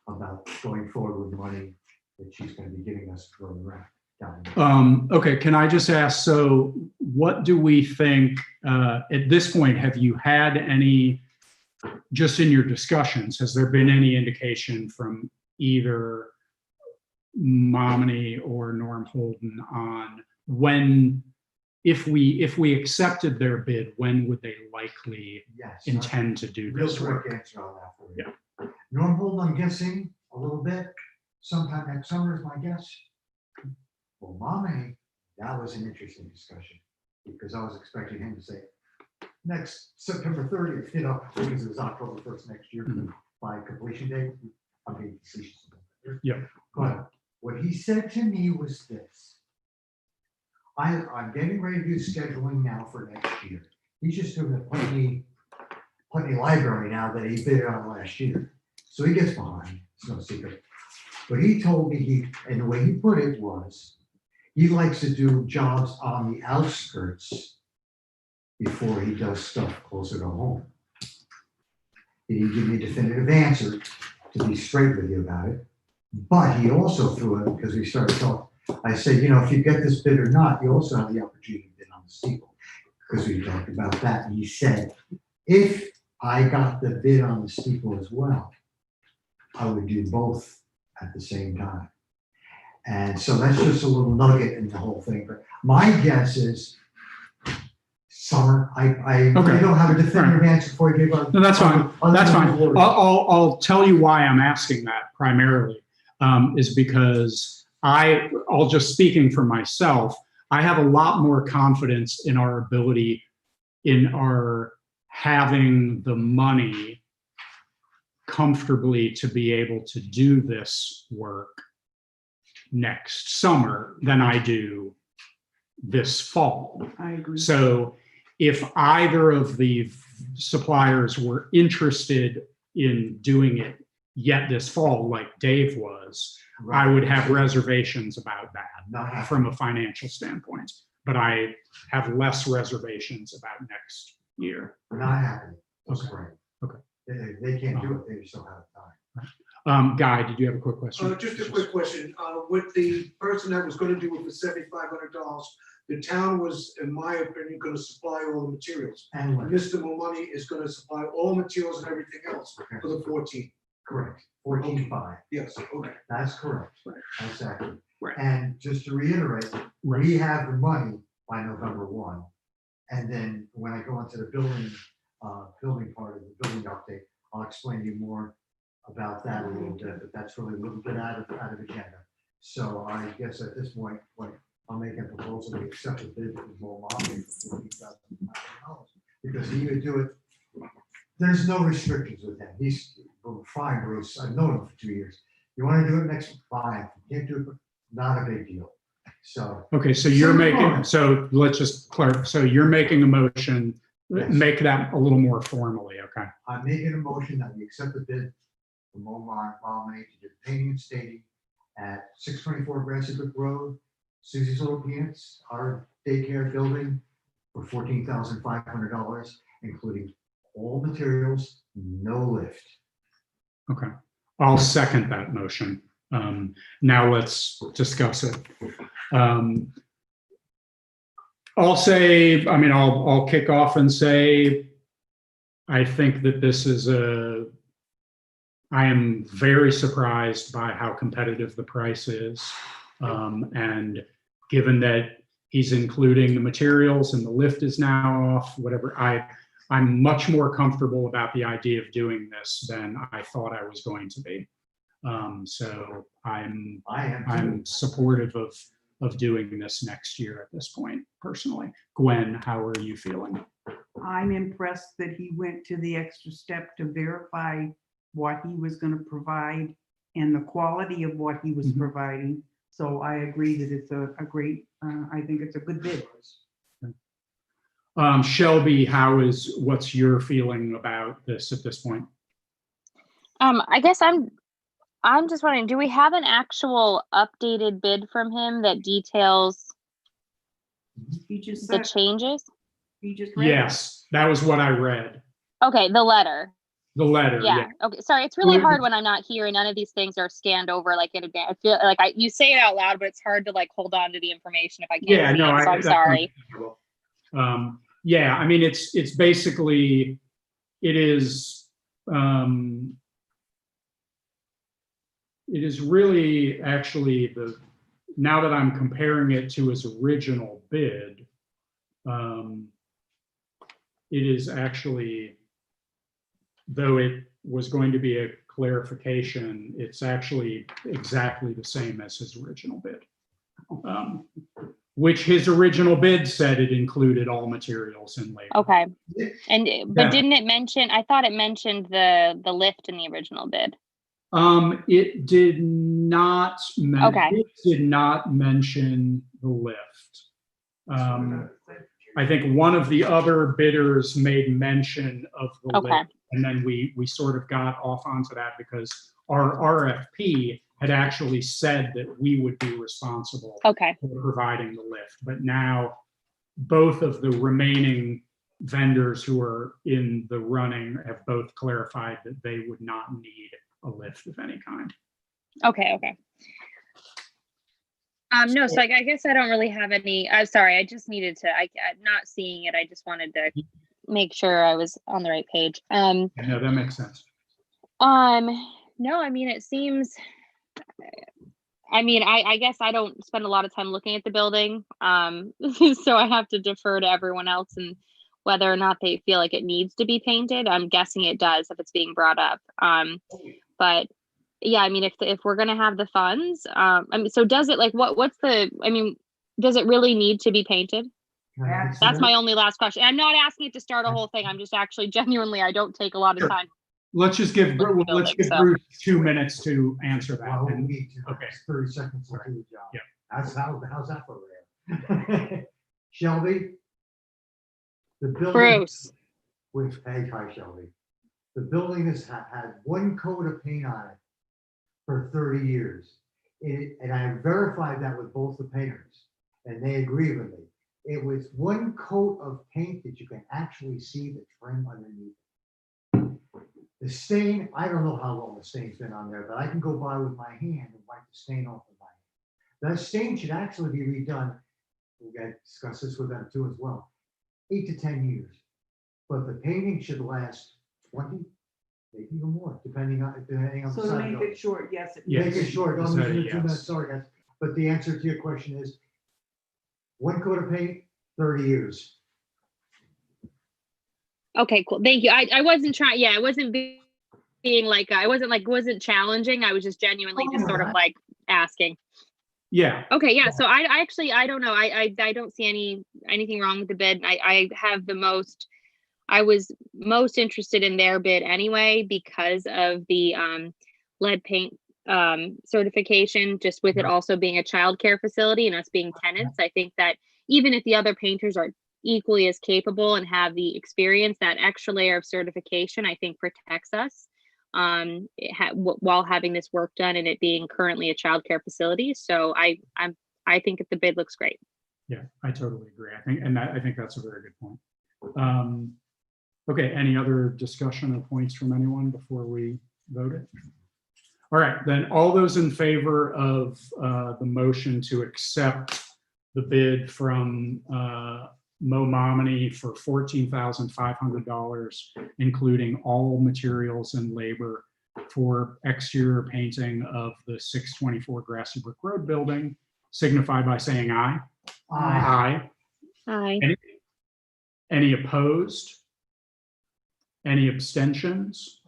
about going forward with money that she's going to be giving us for the rent down there. Okay, can I just ask, so what do we think, at this point, have you had any, just in your discussions, has there been any indication from either Momini or Norm Holden on when, if we accepted their bid, when would they likely Yes. intend to do Real this work? quick answer on that for you. Norm Holden, I'm guessing a little bit, sometime next summer is my guess. Well, Mommy, that was an interesting discussion because I was expecting him to say next September 30th, because it was October 1st next year by completion date. I'm being facetious. Yeah. But what he said to me was this: I'm getting ready to do scheduling now for next year. He's just doing the Putney Library now that he bid on last year. So he gets behind, it's no secret. But he told me and the way he put it was, he likes to do jobs on the outskirts before he does stuff closer to home. He didn't give me a definitive answer, to be straight with you about it. But he also threw it, because we started talking, I said, if you get this bid or not, you also have the opportunity to bid on the steeple, because we talked about that. And he said, if I got the bid on the steeple as well, I would do both at the same time. And so that's just a little nugget in the whole thing. But my guess is summer. I don't have a definitive answer for you. No, that's fine. That's fine. I'll tell you why I'm asking that primarily, is because I'll just speaking for myself, I have a lot more confidence in our ability, in our having the money comfortably to be able to do this work next summer than I do this fall. I agree. So if either of the suppliers were interested in doing it yet this fall, like Dave was, I would have reservations about that from a financial standpoint, but I have less reservations about next year. Not happening. That's Okay. right. Okay. They can't do it, they still have time. Guy, did you have a quick question? Just a quick question. With the person that was gonna do it for $7,500, the town was, in my opinion, gonna supply all the materials. And And Mr. Momani is gonna supply all materials and everything else for the 14. correct, 14.5. Yes, okay. That's correct. Right. Exactly. Right. And just to reiterate, we have the money by November 1. And then when I go into the building part of the building update, I'll explain to you more about that a little bit, but that's really a little bit out of agenda. So I guess at this point, I'll make a proposal to accept the bid from Momani for $14,500, because he would do it. There's no restrictions with him. He's fine, Bruce. I've known him for 2 years. You want to do it next? Fine. You can't do it, not a big deal. So. Okay, so you're making, so let's just clarify. So you're making a motion, Yes. make that a little more formally, okay? I'm making a motion that we accept the bid from Momani to do painting and staging at 624 Grassy Brook Road, Susie's Little Peanuts, our daycare building, for $14,500, including all materials, no lift. Okay, I'll second that motion. Now let's discuss it. I'll say, I'll kick off and say, I think that this is I am very surprised by how competitive the price is. And given that he's including the materials and the lift is now off, whatever, I'm much more comfortable about the idea of doing this than I thought I was going to be. So I'm supportive of doing this next year at this point, personally. Gwen, how are you feeling? I'm impressed that he went to the extra step to verify what he was going to provide and the quality of what he was Mhm. providing. So I agree that it's a great, I think it's a good bid. Shelby, what's your feeling about this at this point? I guess I'm just wondering, do we have an actual updated bid from him that details He just the said, changes? he just read it. Yes, that was what I read. Okay, the letter. The letter, Yeah. Okay. Sorry, it's really hard when I'm not here and none of these things are scanned over like in advance. I feel like you say it out loud, but it's hard to like hold on to the information if I can't Yeah, see no, it. So I'm that's sorry. understandable. Yeah, I mean, it's basically, it is really actually now that I'm comparing it to his original bid, it is actually, though it was going to be a clarification, it's actually exactly the same as his original bid. Which his original bid said it included all materials and labor. Okay. And but Yeah. didn't it mention, I thought it mentioned the lift in the original bid. It did not Okay. it did not mention the lift. I think one of the other bidders made mention of the Okay. lift, and then we sort of got off onto that because our RFP had actually said that we would be responsible Okay. for providing the lift. But now both of the remaining vendors who are in the running have both clarified that they would not need a lift of any kind. Okay. Okay. No, so I guess I don't really have any. I'm sorry. I just needed to. I'm not seeing it. I just wanted to make sure I was on the right page. No, that makes sense. No, I mean, it seems. I mean, I guess I don't spend a lot of time looking at the building, so I have to defer to everyone else and whether or not they feel like it needs to be painted. I'm guessing it does if it's being brought up. But yeah, I mean, if we're gonna have the funds, I mean, so does it like what's the? I mean, does it really need to be painted? Can I answer That's that? my only last question. I'm not asking it to start a whole thing. I'm just actually genuinely, I don't take a lot of Sure. time. Let's just give Building, let's give so. Bruce 2 minutes to answer that. Well, And- we need to, okay. 30 seconds to do the job. Yeah. How's that for rare? Shelby? The building. Bruce. Which, hey, hi Shelby. The building has had one coat of paint on it for 30 years. And I verified that with both the painters, and they agree with me. It was one coat of paint that you can actually see the trim underneath. The stain, I don't know how long the stain's been on there, but I can go by with my hand and wipe the stain off of my hand. That stain should actually be redone. We got to discuss this with them too as well. 8 to 10 years. But the painting should last 20, maybe even more, depending on the So to side. make it short, yes. Yes. Make it short, don't Is that a use it 2 minutes, yes? sorry guys. But the answer to your question is, one coat of paint, 30 years. Okay, cool. Thank you. I wasn't trying. Yeah, I wasn't being like I wasn't challenging. I was just genuinely just sort of like asking. Yeah. Okay, yeah. So I actually I don't know. I don't see anything wrong with the bid. I have the most. I was most interested in their bid anyway because of the lead paint certification. Just with it also being a childcare facility and us being tenants, I think that even if the other painters are equally as capable and have the experience, that extra layer of certification I think protects us while having this work done and it being currently a childcare facility. So I think that the bid looks great. Yeah, I totally agree. I think that's a very good point. Okay, any other discussion or points from anyone before we vote it? All right, then all those in favor of the motion to accept the bid from Mo Momini for $14,500, including all materials and labor for exterior painting of the 624 Grassy Brook Road building, signify by saying aye. Aye. Hi. Any opposed? Any abstentions?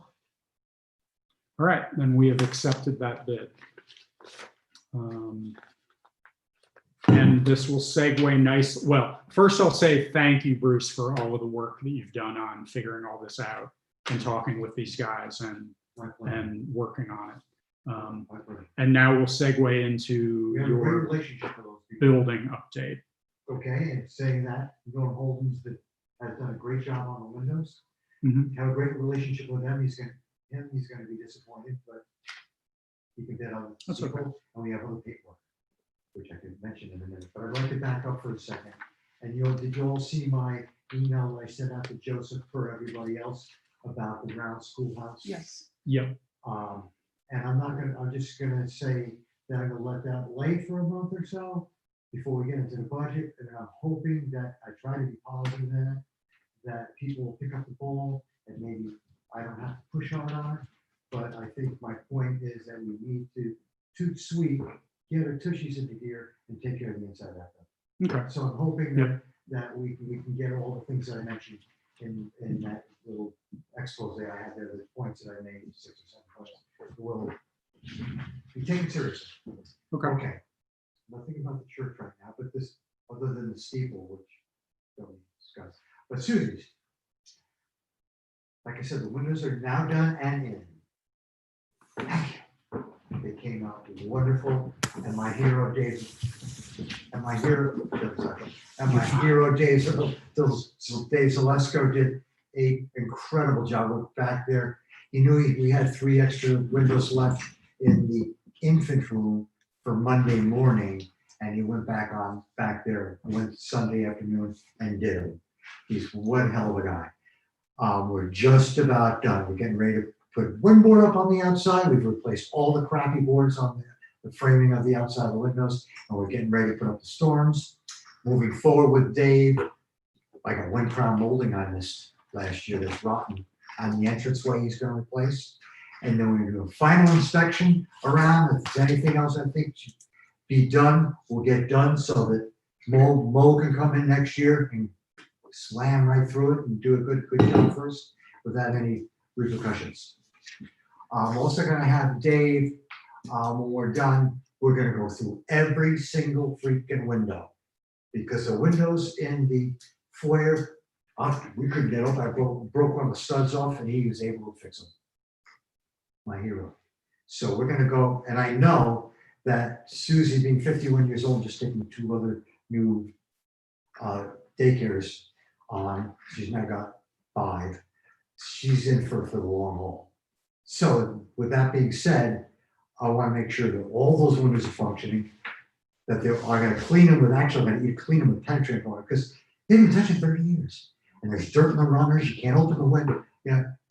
All right, then we have accepted that bid. And this will segue nice. Well, first I'll say thank you, Bruce, for all of the work that you've done on figuring all this out and talking with these guys and working on it. And now we'll segue into We have a great your relationship with those people. building update. Okay, and saying that, Norm Holden's has done a great job on the windows. Mhm. Have a great relationship with them. He's gonna be disappointed, but he can bet on That's okay. people, and we have other paperwork, which I can mention in a minute, but I'd like to back up for a second. And did you all see my email I sent out to Joseph for everybody else about the Brown Schoolhouse? Yes. Yep. And I'm just gonna say that I'm gonna let that lay for a month or so before we get into the budget, and I'm hoping that I try to be positive in it, that people will pick up the ball, and maybe I don't have to push hard on it, but I think my point is that we need to toot sweet, get our tushies into gear, and take care of the inside of that. Okay. So I'm hoping Yep. that we can get all the things that I mentioned in that little expose I had there, the points that I made, 6 or 7 points, will be taken seriously. Okay. Okay. Nothing about the church right now, but this, other than the steeple, which don't discuss. But Susie's, like I said, the windows are now done and in. Thank you. They came out wonderful, and my hero Dave And my hero, Dave Zalesko did a incredible job. Look back there. He knew we had 3 extra windows left in the infant room for Monday morning. And he went back there, went Sunday afternoon and did it. He's one hell of a guy. We're just about done. We're getting ready to put one board up on the outside. We've replaced all the crappy boards on the framing of the outside of the windows, and we're getting ready to put up the storms. Moving forward with Dave, like a 1 crown molding on this last year that's rotten on the entranceway he's going to replace. And then we're going to do a final inspection around. If there's anything else I think should be done, we'll get done so that Mo can come in next year and slam right through it and do a good job first without any repercussions. I'm also going to have Dave, when we're done, we're going to go through every single freaking window because the windows in the foyer, we couldn't get open. I broke one of the studs off and he was able to fix them. My hero. So we're going to go, and I know that Susie, being 51 years old, just taking 2 other new daycares on. She's now got 5. She's in for the long haul. So with that being said, I want to make sure that all those windows are functioning, that they are going to clean them with, actually, I'm going to clean them with penetrating water because they've been touching 30 years. And there's dirt in the runners. You can't open the window.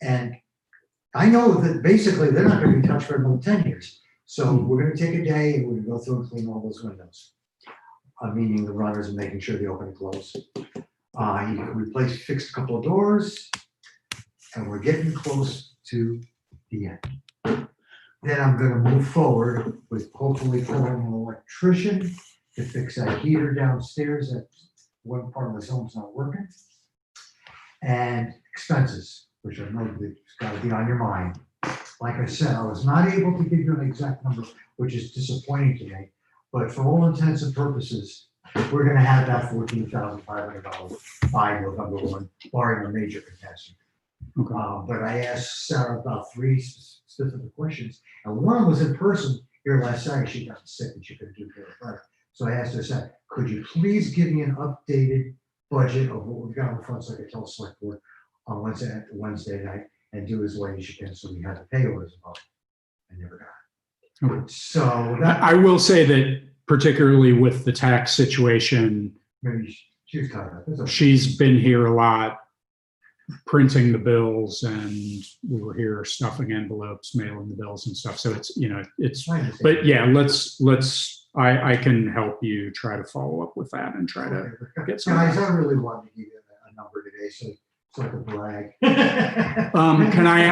And I know that basically they're not going to be touched for another 10 years. So we're going to take a day and we're going to go through and clean all those windows. Meaning the runners and making sure they open and close. He fixed a couple of doors, and we're getting close to the end. Then I'm going to move forward with hopefully calling an electrician to fix that heater downstairs. That one part of the home's not working. And expenses, which I know that's got to be on your mind. Like I said, I was not able to give you an exact number, which is disappointing to me. But for all intents and purposes, we're going to have that $14,500 by November 1, barring a major catastrophe. Okay. But I asked Sarah about 3 specific questions, and one was in person here last Saturday. She got sick and she couldn't do it. So I asked her, said, could you please give me an updated budget of what we've got in front so I could tell the select board on Wednesday night and do as late as you can so we had the pay orders about it. I never got it. Okay. So that, I will say that particularly with the tax situation, maybe she was tired of it. she's been here a lot printing the bills, and we were here stuffing envelopes, mailing the bills and stuff. So it's, but yeah, I can help you try to follow up with that and try to get some. Guys, I really wanted to give you a number today, so I could brag. Can I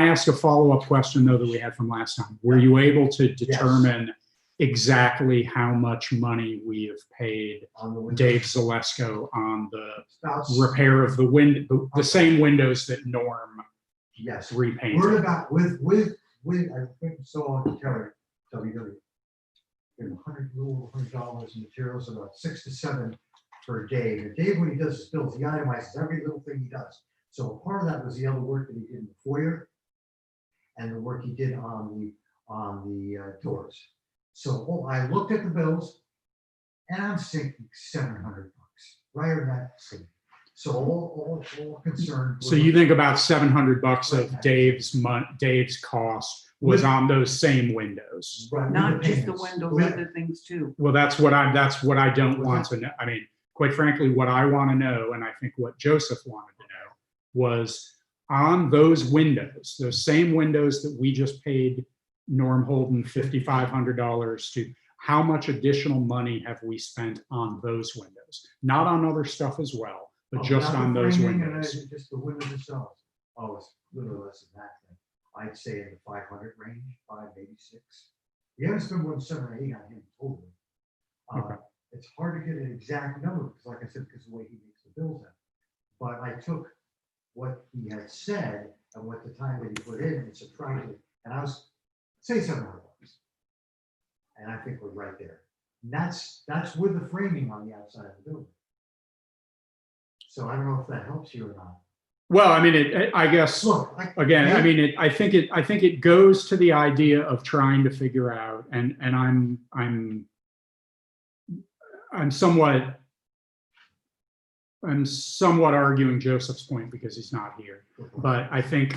ask a follow-up question though that we had from last time? Were you able to determine exactly how much money we have paid Dave Zalesko on the repair of the window, the same windows that Norm repainted? We're about with I think so on Terry WW. $100 in materials, about 6 to 7 for Dave. And Dave, when he does his bills, he itemizes every little thing he does. So part of that was the other work that he did in the foyer and the work he did on the doors. So I looked at the bills and I'm thinking $700, right in that city. So all concerned. So you think about $700 of Dave's cost was on those same windows. Right, Not just the windows, other things too. Well, that's what I don't want to know. I mean, quite frankly, what I want to know, and I think what Joseph wanted to know, was on those windows, those same windows that we just paid Norm Holden $5,500 to, how much additional money have we spent on those windows? Not on other stuff as well, but just on those windows. Just the windows themselves. Oh, it's a little less than that. I'd say in the 500 range, 5, maybe 6. We haven't spent more than 7 or 8 on him totally. Okay. It's hard to get an exact number because, like I said, because of the way he makes the bills out. But I took what he had said and what the time that he put in and subtracted it, and I was say $700. And I think we're right there. And that's with the framing on the outside of the building. So I don't know if that helps you or not. Well, I mean, I guess, Look, I think it goes to the idea of trying to figure out, and I'm I'm somewhat arguing Joseph's point because he's not here. But I think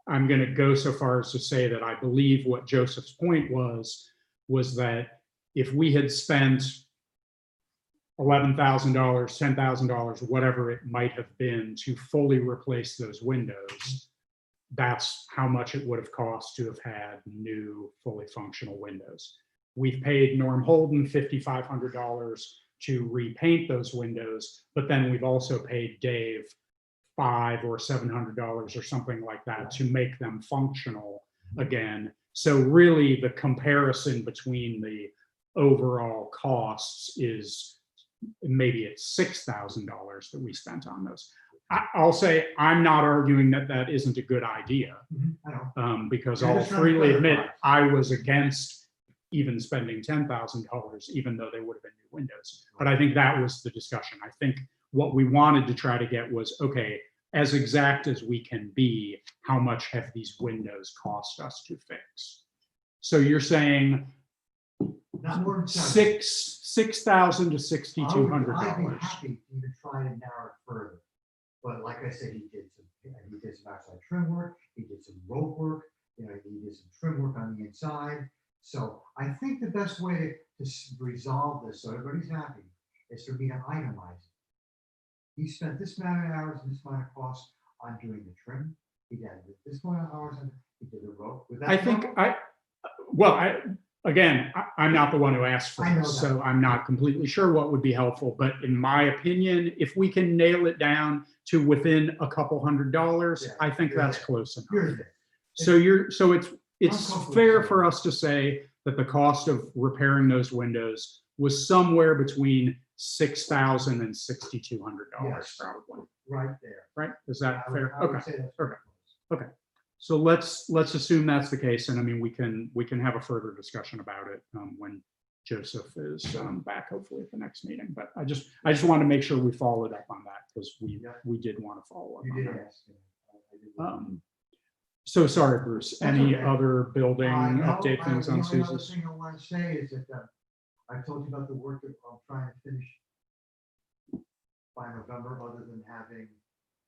I'm going to go so far as to say that I believe what Joseph's point was that if we had spent $11,000, $10,000, whatever it might have been to fully replace those windows, that's how much it would have cost to have had new fully functional windows. We've paid Norm Holden $5,500 to repaint those windows, but then we've also paid Dave $500 or $700 or something like that to make them functional again. So really the comparison between the overall costs is maybe it's $6,000 that we spent on those. I'll say I'm not arguing that that isn't a good idea, because I'll freely admit I was against even spending $10,000, even though they would have been new windows. But I think that was the discussion. I think what we wanted to try to get was, okay, as exact as we can be, how much have these windows cost us to fix? So you're saying Not more than $6,000 to $6,200. I'd be happy to even try to narrow it further. But like I said, he did some outside trim work, he did some rope work, he did some trim work on the inside. So I think the best way to resolve this, so everybody's happy, is for me to itemize it. He spent this amount of hours and this amount of cost on doing the trim. He did this amount of hours and he did the rope. I'm not the one who asked for this, so I'm not completely sure what would be helpful. But in my opinion, if we can nail it down to within a couple $100, I think that's close enough. So it's fair for us to say that the cost of repairing those windows was somewhere between $6,000 and $6,200, probably. Right there. Right? Is that fair? I would say that's fair. Okay. So let's assume that's the case, and I mean we can have a further discussion about it when Joseph is back, hopefully at the next meeting. But I just want to make sure we followed up on that because we did want to follow up. You did ask. So sorry, Bruce. Any other building update things on Susie's? The only other Susie's? thing I want to say is that I told you about the work that I'm trying to finish by November, other than having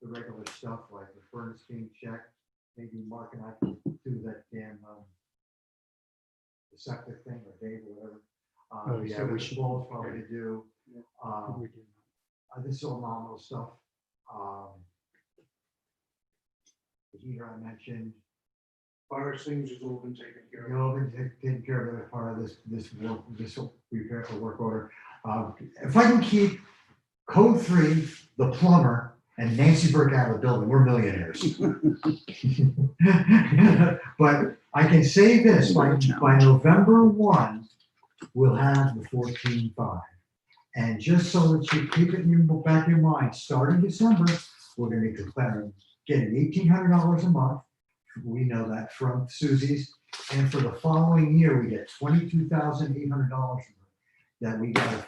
the regular stuff like the furnace being checked. Maybe Mark and I can do that damn the septic thing, or Dave, or whatever. We should probably to do. This is all nominal stuff. The heater I mentioned. Fire extinguishers has all been taken care of. You know, been taken care of as part of this repair for work order. If I can keep Code 3, the plumber, and Nancy Burke out of the building, we're millionaires. But I can say this, by November 1, we'll have the 14.5. And just so that you keep it in your back of your mind, starting December, we're going to be declaring getting $1,800 a month. We know that from Susie's. And for the following year, we get $22,800 that we gotta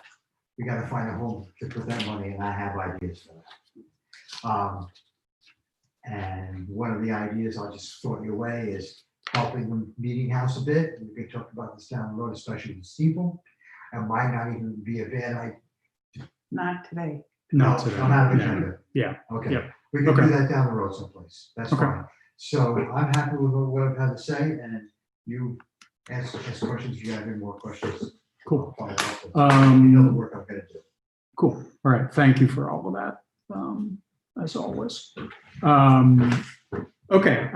find a home to put that money, and I have ideas for that. And one of the ideas I'll just throw your way is helping the meeting house a bit. We can talk about this down the road, especially the steeple. It might not even be a bad idea. Not today. Not today. Don't have an agenda. Yeah. Okay. Yeah. We can do that down the road someplace. That's fine. So I'm happy with what I've had to say, and you ask questions if you have any more questions. Cool. You know the work I'm gonna do. Cool. All right. Thank you for all of that, as always. Okay.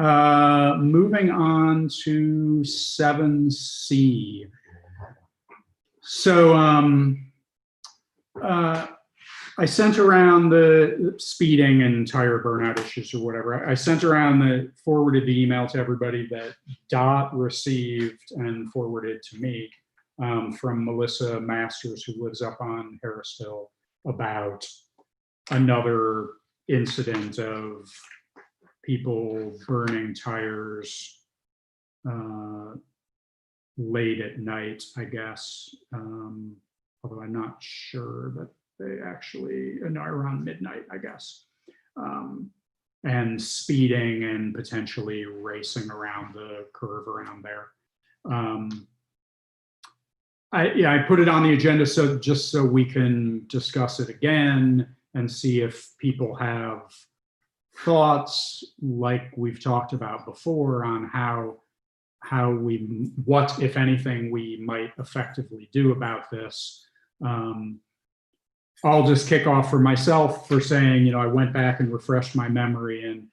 Moving on to 7C. So I sent around the speeding and tire burnout issues or whatever. I sent around forwarded the email to everybody that Dot received and forwarded to me from Melissa Masters, who lives up on Harris Hill, about another incident of people burning tires late at night, I guess. Although I'm not sure that they actually, no, around midnight, I guess. And speeding and potentially racing around the curve around there. I put it on the agenda just so we can discuss it again and see if people have thoughts like we've talked about before on what, if anything, we might effectively do about this. I'll just kick off for myself for saying, I went back and refreshed my memory, and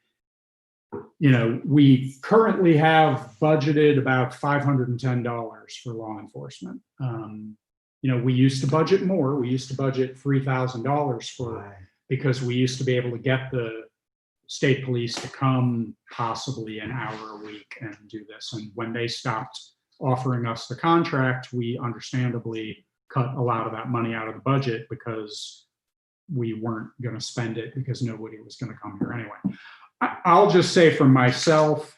we currently have budgeted about $510 for law enforcement. We used to budget more. We used to budget $3,000 for, because we used to be able to get the state police to come possibly an hour a week and do this. And when they stopped offering us the contract, we understandably cut a lot of that money out of the budget because we weren't going to spend it because nobody was going to come here anyway. I'll just say for myself,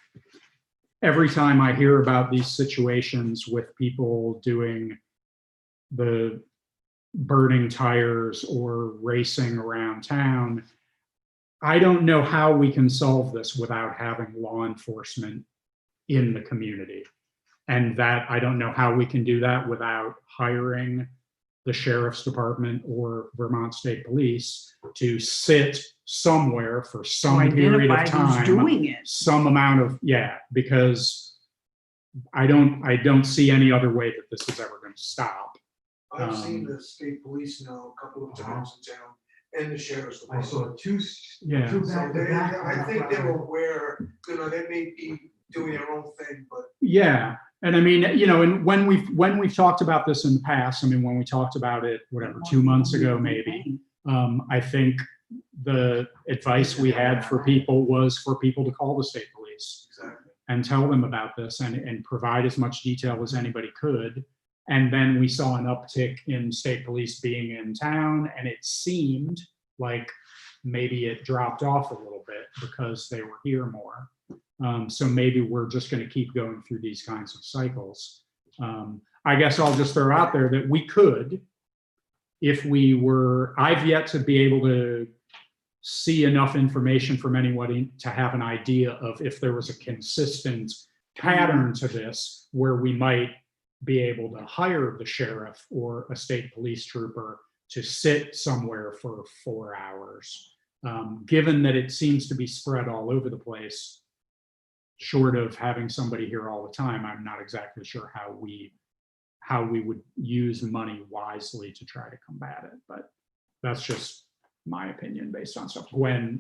every time I hear about these situations with people doing the burning tires or racing around town, I don't know how we can solve this without having law enforcement in the community. And that I don't know how we can do that without hiring the sheriff's department or Vermont State Police to sit somewhere for some period of Identify who's time, doing it. some amount of, because I don't see any other way that this is ever going to stop. I've seen the state police now a couple of times in town and the sheriff's I department. saw two Yeah. two So back to they, back. I think they're aware, they may be doing their own thing, but Yeah. And I mean, and when we've talked about this in the past, I mean, when we talked about it, whatever, 2 months ago, maybe, I think the advice we had for people was for people to call the state police exactly. and tell them about this and provide as much detail as anybody could. And then we saw an uptick in state police being in town, and it seemed like maybe it dropped off a little bit because they were here more. So maybe we're just going to keep going through these kinds of cycles. I guess I'll just throw out there that we could, if we were, I've yet to be able to see enough information from anybody to have an idea of if there was a consistent pattern to this where we might be able to hire the sheriff or a state police trooper to sit somewhere for 4 hours. Given that it seems to be spread all over the place, short of having somebody here all the time, I'm not exactly sure how we would use money wisely to try to combat it. But that's just my opinion based on stuff. Gwen,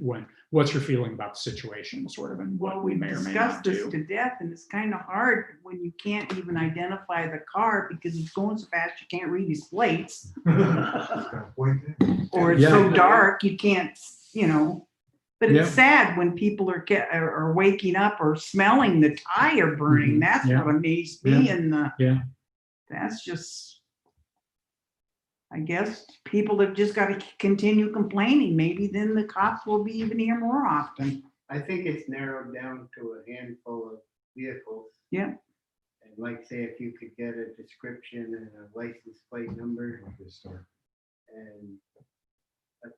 what's your feeling about the situation, sort of, and what we may or may not discussed this do? to death, and it's kind of hard when you can't even identify the car because it's going so fast you can't read his plates, or it's so dark you can't, But it's sad when people are waking up or smelling the tire burning. That's what amazed me, and that's just, I guess people have just got to continue complaining. Maybe then the cops will be even here more often. I think it's narrowed down to a handful of vehicles. Yeah. And like, say, if you could get a description and a license plate number and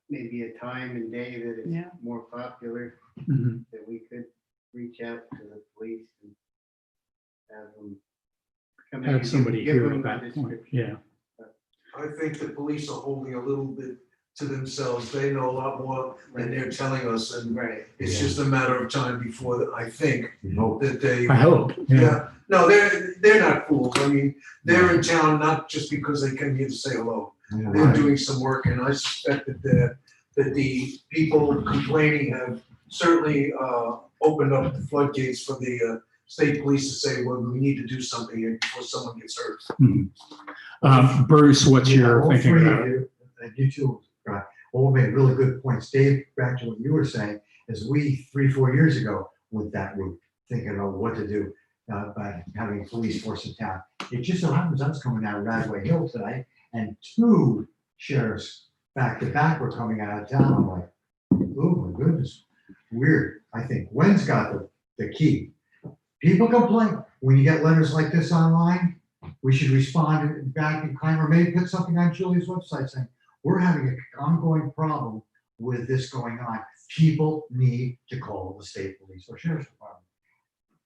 maybe a time and day that is more popular, that we could reach out to the police and have them come in Have and somebody give here them at that a point. description. I think the police are holding a little bit to themselves. They know a lot more than they're telling us, and it's just a matter of time before I think that they. I hope. Yeah. No, they're not fools. I mean, they're in town not just because they came here to say hello. They're doing some work, and I suspect that the people complaining have certainly opened up the floodgates for the state police to say, well, we need to do something here before someone gets hurt. Bruce, what's your all thinking three about of it? you, and you two, all made really good points. Dave, back to what you were saying, is we 3-4 years ago went that route, thinking about what to do by having a police force in town. It just so happens I was coming down Radway Hill today, and 2 sheriffs back to back were coming out of town. I'm like, oh my goodness, weird. I think Gwen's got the key. People complain when you get letters like this online. We should respond back in kind, or maybe put something on Julie's website saying, we're having an ongoing problem with this going on. People need to call the state police or sheriff's department.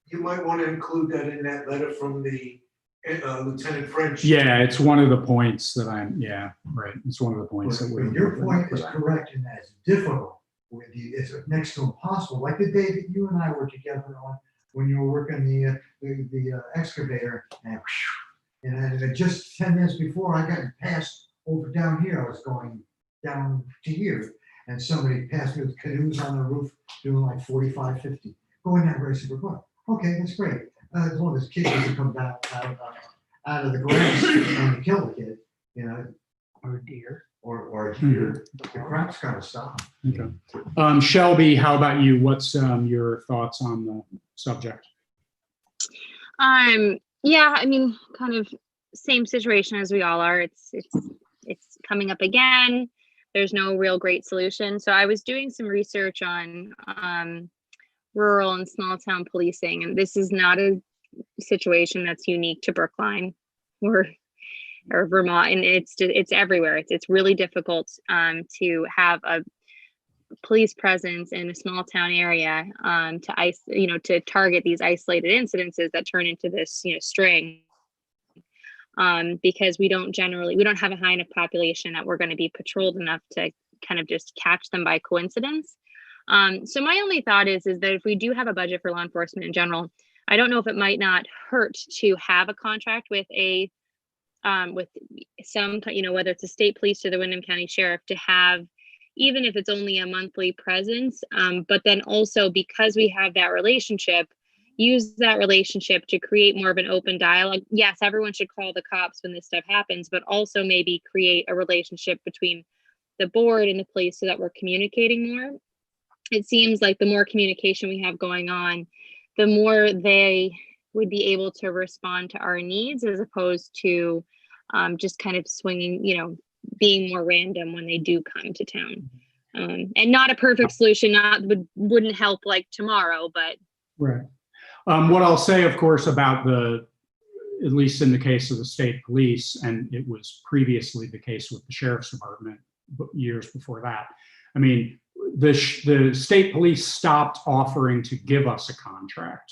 You might want to include that in that letter from the Lieutenant French. Yeah, it's one of the points that right. It's one of the points that we're. But your point is correct in that it's difficult with you. It's next to impossible. Like the day that you and I were together on when you were working the excavator, and just 10 minutes before I got passed over down here, I was going down to here, and somebody passed me with canoes on the roof doing like 45, 50. Going that way, super quick. Okay, that's great. As long as kids doesn't come back out of the grass and kill the kid, you know, or a deer, or a deer. The crap's got to stop. Okay. Shelby, how about you? What's your thoughts on the subject? Yeah, I mean, kind of same situation as we all are. It's coming up again. There's no real great solution. So I was doing some research on rural and small town policing, and this is not a situation that's unique to Brookline or Vermont, and it's everywhere. It's really difficult to have a police presence in a small town area to target these isolated incidences that turn into this string, because we don't have a high enough population that we're going to be patrolled enough to kind of just catch them by coincidence. So my only thought is that if we do have a budget for law enforcement in general, I don't know if it might not hurt to have a contract with with some, whether it's the state police or the Windham County Sheriff, to have, even if it's only a monthly presence, but then also, because we have that relationship, use that relationship to create more of an open dialogue. Yes, everyone should call the cops when this stuff happens, but also maybe create a relationship between the board and the police so that we're communicating more. It seems like the more communication we have going on, the more they would be able to respond to our needs, as opposed to just kind of swinging, being more random when they do come to town. And not a perfect solution, wouldn't help like tomorrow, but. Right. What I'll say, of course, about at least in the case of the state police, and it was previously the case with the sheriff's department years before that. I mean, the state police stopped offering to give us a contract.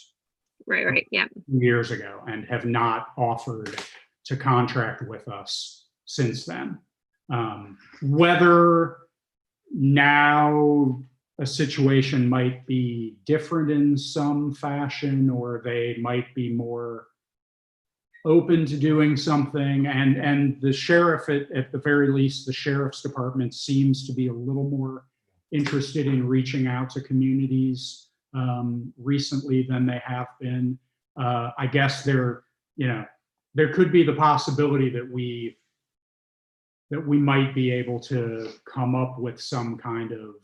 Right, yeah. Years ago, and have not offered to contract with us since then. Whether now a situation might be different in some fashion, or they might be more open to doing something, and the sheriff, at the very least, the sheriff's department seems to be a little more interested in reaching out to communities recently than they have been. I guess there could be the possibility that we might be able to come up with some kind of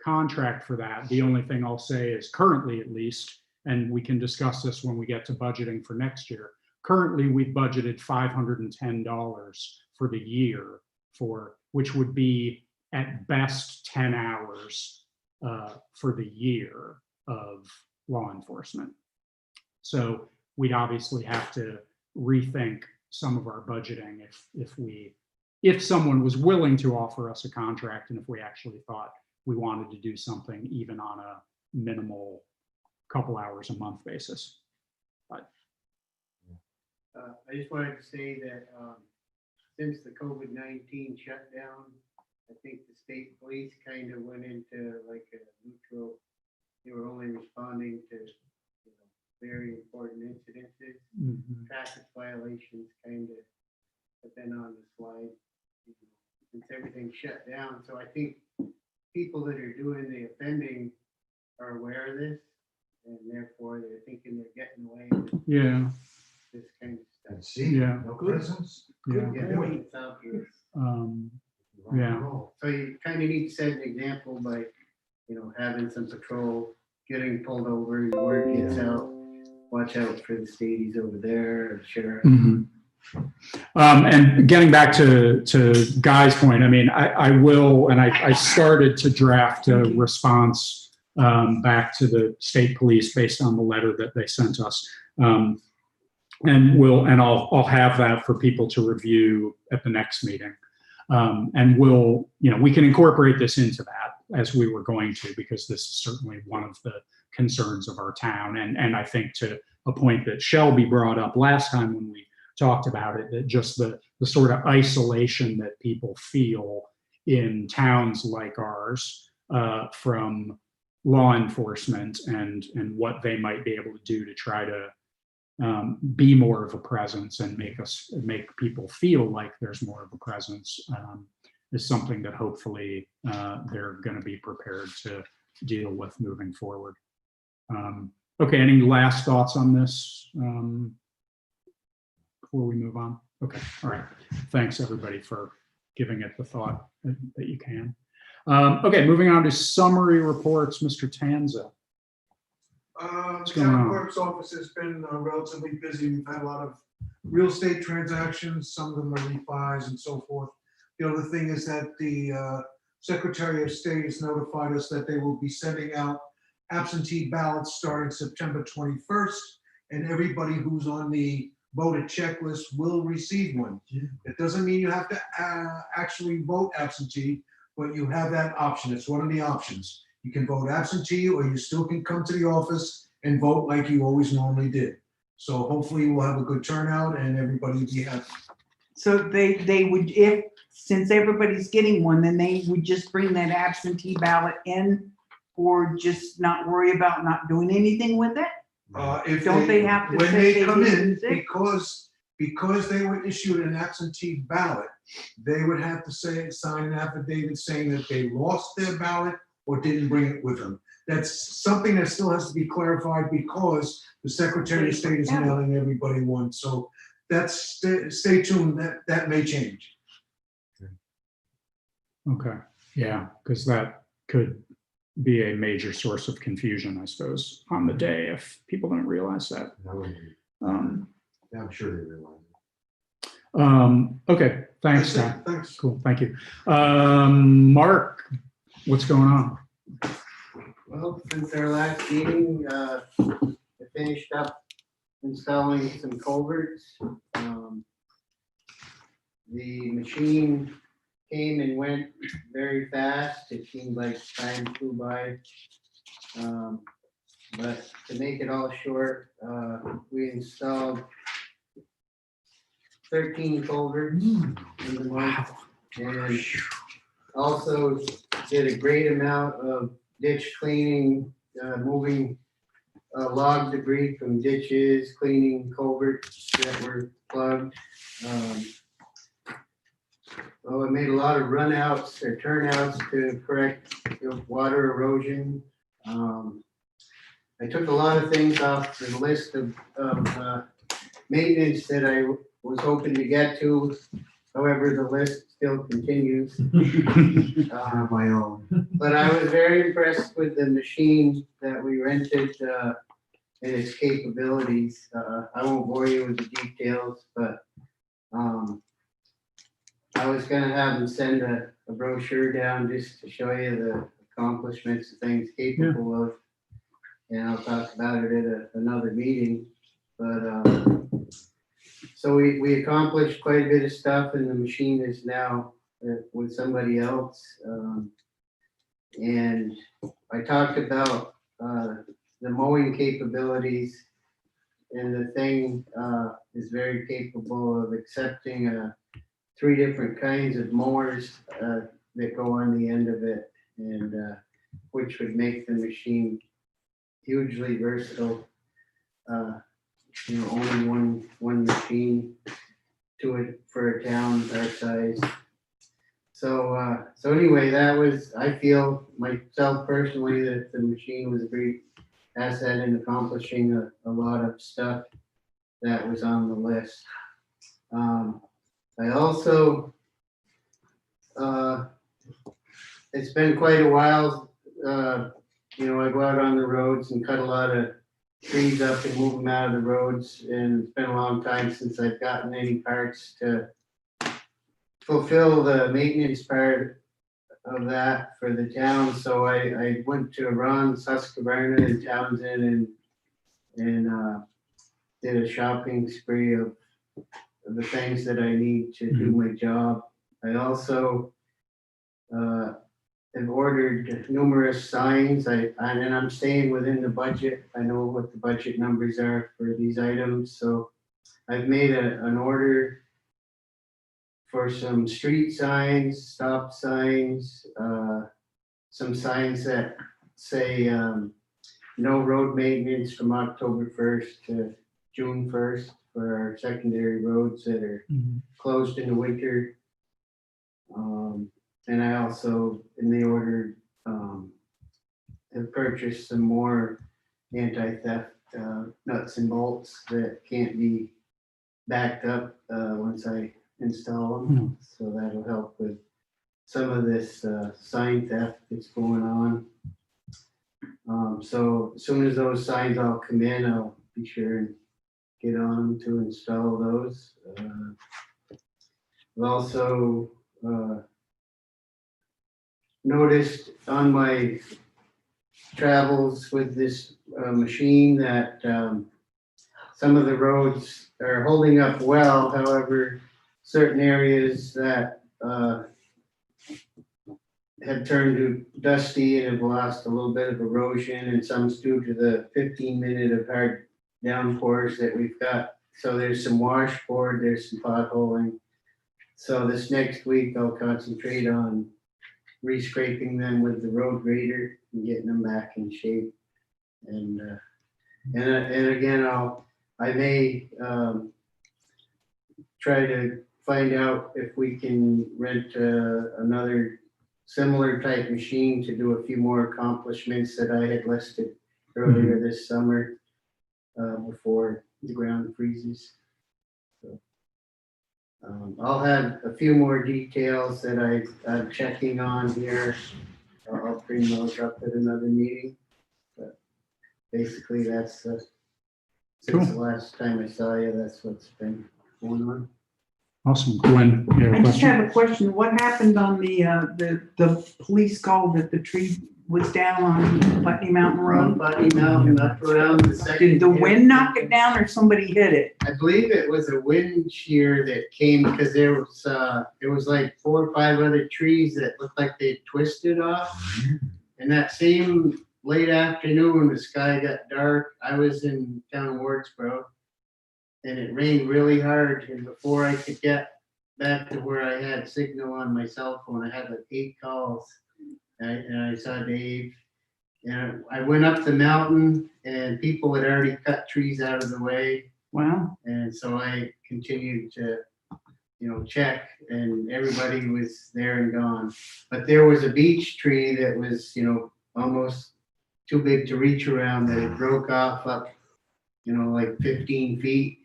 contract for that. The only thing I'll say is, currently at least, and we can discuss this when we get to budgeting for next year, currently we've budgeted $510 for the year, which would be at best 10 hours for the year of law enforcement. So we'd obviously have to rethink some of our budgeting if someone was willing to offer us a contract, and if we actually thought we wanted to do something even on a minimal couple hours a month basis. But I just wanted to say that since the COVID-19 shutdown, I think the state police kind of went into like a neutral. They were only responding to very important incidences. Traffic violations kind of have been on the slide since everything shut down. So I think people that are doing the offending are aware of this, and therefore they're thinking they're getting away with this kind of stuff. And see, no presence. Yeah, it's obvious. So you kind of need to set an example by, having some patrol, getting pulled over, the word gets out. Watch out for the stadies over there, or sheriff. And getting back to Guy's point, I mean, I will, and I started to draft a response back to the state police based on the letter that they sent us. And I'll have that for people to review at the next meeting. And we can incorporate this into that, as we were going to, because this is certainly one of the concerns of our town. And I think to a point that Shelby brought up last time when we talked about it, that just the sort of isolation that people feel in towns like ours from law enforcement and what they might be able to do to try to be more of a presence and make people feel like there's more of a presence is something that hopefully they're going to be prepared to deal with moving forward. Okay, any last thoughts on this before we move on? Okay, all right. Thanks everybody for giving it the thought that you can. Okay, moving on to summary reports, Mr. Tanza. The going town on? clerk's office has been relatively busy. We've had a lot of real estate transactions. Some of them are refis and so forth. The other thing is that the Secretary of State has notified us that they will be sending out absentee ballots starting September 21st, and everybody who's on the voter checklist will receive one. It doesn't mean you have to actually vote absentee, but you have that option. It's one of the options. You can vote absentee, or you still can come to the office and vote like you always normally did. So hopefully we'll have a good turnout and everybody will be happy. So they would, since everybody's getting one, then they would just bring that absentee ballot in, or just not worry about not doing anything with it? If Don't they have to when say they they come in, didn't use it? because they were issued an absentee ballot, they would have to sign an affidavit saying that they lost their ballot or didn't bring it with them. That's something that still has to be clarified because the Secretary of State is mailing everybody one. So that's, stay tuned, that may change. Okay, yeah, because that could be a major source of confusion, I suppose, on the day if people don't realize that. I'm sure they realize it. Okay, thanks, That's it. Tom. Thanks. Cool, thank you. Mark, what's going on? Well, since our last meeting, I finished up installing some culverts. The machine came and went very fast. It seemed like time flew by. But to make it all short, we installed 13 culverts in the month, and also did a great amount of ditch cleaning, moving log debris from ditches, cleaning culverts that were plugged. I made a lot of runouts or turnouts to correct water erosion. I took a lot of things off the list of maintenance that I was hoping to get to. However, the list still continues. I have my own. But I was very impressed with the machine that we rented and its capabilities. I won't bore you with the details, but I was gonna have them send a brochure down just to show you the accomplishments and things capable of. And I'll talk about it at another meeting. But so we accomplished quite a bit of stuff, and the machine is now with somebody else. And I talked about the mowing capabilities, and the thing is very capable of accepting 3 different kinds of mowers that go on the end of it, and which would make the machine hugely versatile. Only one machine to it for a town our size. So anyway, that was, I feel myself personally that the machine was a great asset in accomplishing a lot of stuff that was on the list. I also, it's been quite a while, I go out on the roads and cut a lot of trees up and move them out of the roads, and it's been a long time since I've gotten any parts to fulfill the maintenance part of that for the town. So I went to Ron, Susquehanna, and Townsend and did a shopping spree of the things that I need to do my job. I also have ordered numerous signs. And I'm staying within the budget. I know what the budget numbers are for these items, so I've made an order for some street signs, stop signs, some signs that say, no road maintenance from October 1st to June 1st for our secondary roads that are closed in the winter. And I also, in the order, have purchased some more anti-theft nuts and bolts that can't be backed up once I install them. So that'll help with some of this sign theft that's going on. So as soon as those signs all come in, I'll be sure and get on them to install those. I've also noticed on my travels with this machine that some of the roads are holding up well. However, certain areas that have turned to dusty and have lost a little bit of erosion, and some's due to the 15-minute of hard downpours that we've got. So there's some washboard, there's some potholing. So this next week I'll concentrate on re-scraping them with the road grader and getting them back in shape. And again, I may try to find out if we can rent another similar type machine to do a few more accomplishments that I had listed earlier this summer before the ground freezes. So, I'll have a few more details that I'm checking on here. I'll bring those up at another meeting. But basically, that's since the last time I saw you, that's what's been going on. Awesome. Gwen, you have a I just question? have a question. What happened on the police call that the tree was down on Putney Mountain Road? Putney Mountain, up around the second. Did the wind knock it down or somebody hit it? I believe it was a wind shear that came because there was like 4 or 5 other trees that looked like they twisted off. And that same late afternoon when the sky got dark, I was in town of Wardsboro, and it rained really hard. And before I could get back to where I had signal on my cell phone, I had like 8 calls. And I saw Dave. And I went up the mountain, and people had already cut trees out of the way. Wow. And so I continued to, check, and everybody was there and gone. But there was a beech tree that was, almost too big to reach around, that it broke off up, like 15 feet.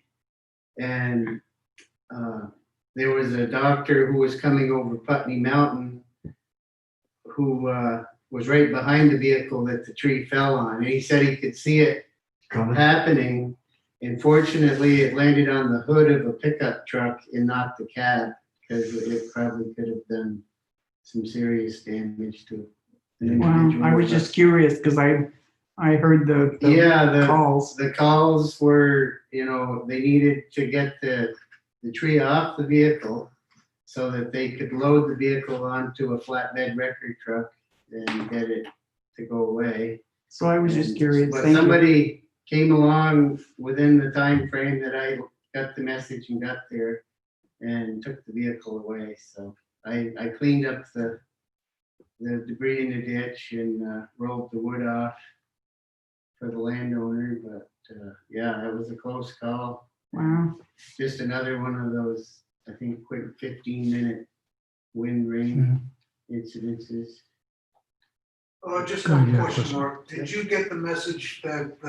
And there was a doctor who was coming over Putney Mountain who was right behind the vehicle that the tree fell on. And he said he could see it happening. And fortunately, it landed on the hood of a pickup truck and not the cab, because it probably could have done some serious damage to an individual. Wow. I was just curious because I heard the calls. The calls were, they needed to get the tree off the vehicle so that they could load the vehicle onto a flatbed record truck and get it to go away. So I was just curious. But Thank somebody came along within the time frame that I got the message and got there and took the vehicle away. So I cleaned up the debris in the ditch and rolled the wood off for the landowner. But yeah, it was a close call. Wow. Just another one of those, I think, quick 15-minute wind rain incidences. Just one question, Mark. Did you get the message that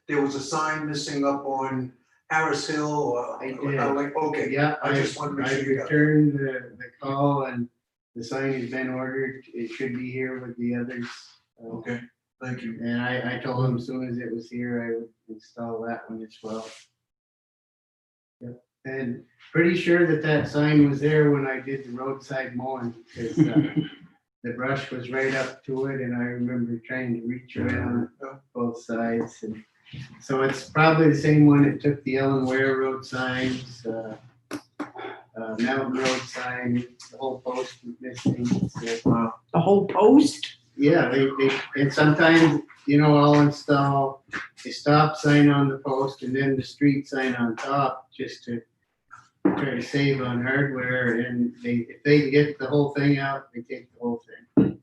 there was a sign missing up on Harris Hill? Or, I did. Okay. Yeah, I just wanted to make sure you got it. returned the call, and the sign has been ordered. It should be here with the others. Okay, thank you. And I told them as soon as it was here, I would install that one as well. Yep. And pretty sure that sign was there when I did the roadside mowing, because the brush was right up to it, and I remember trying to reach around both sides. And so it's probably the same one that took the Ellen Ware Road signs. Mountain Road sign, the whole post is missing. So, The whole post? yeah, and sometimes, I'll install a stop sign on the post and then the street sign on top, just to try to save on hardware. And if they get the whole thing out, they take the whole thing.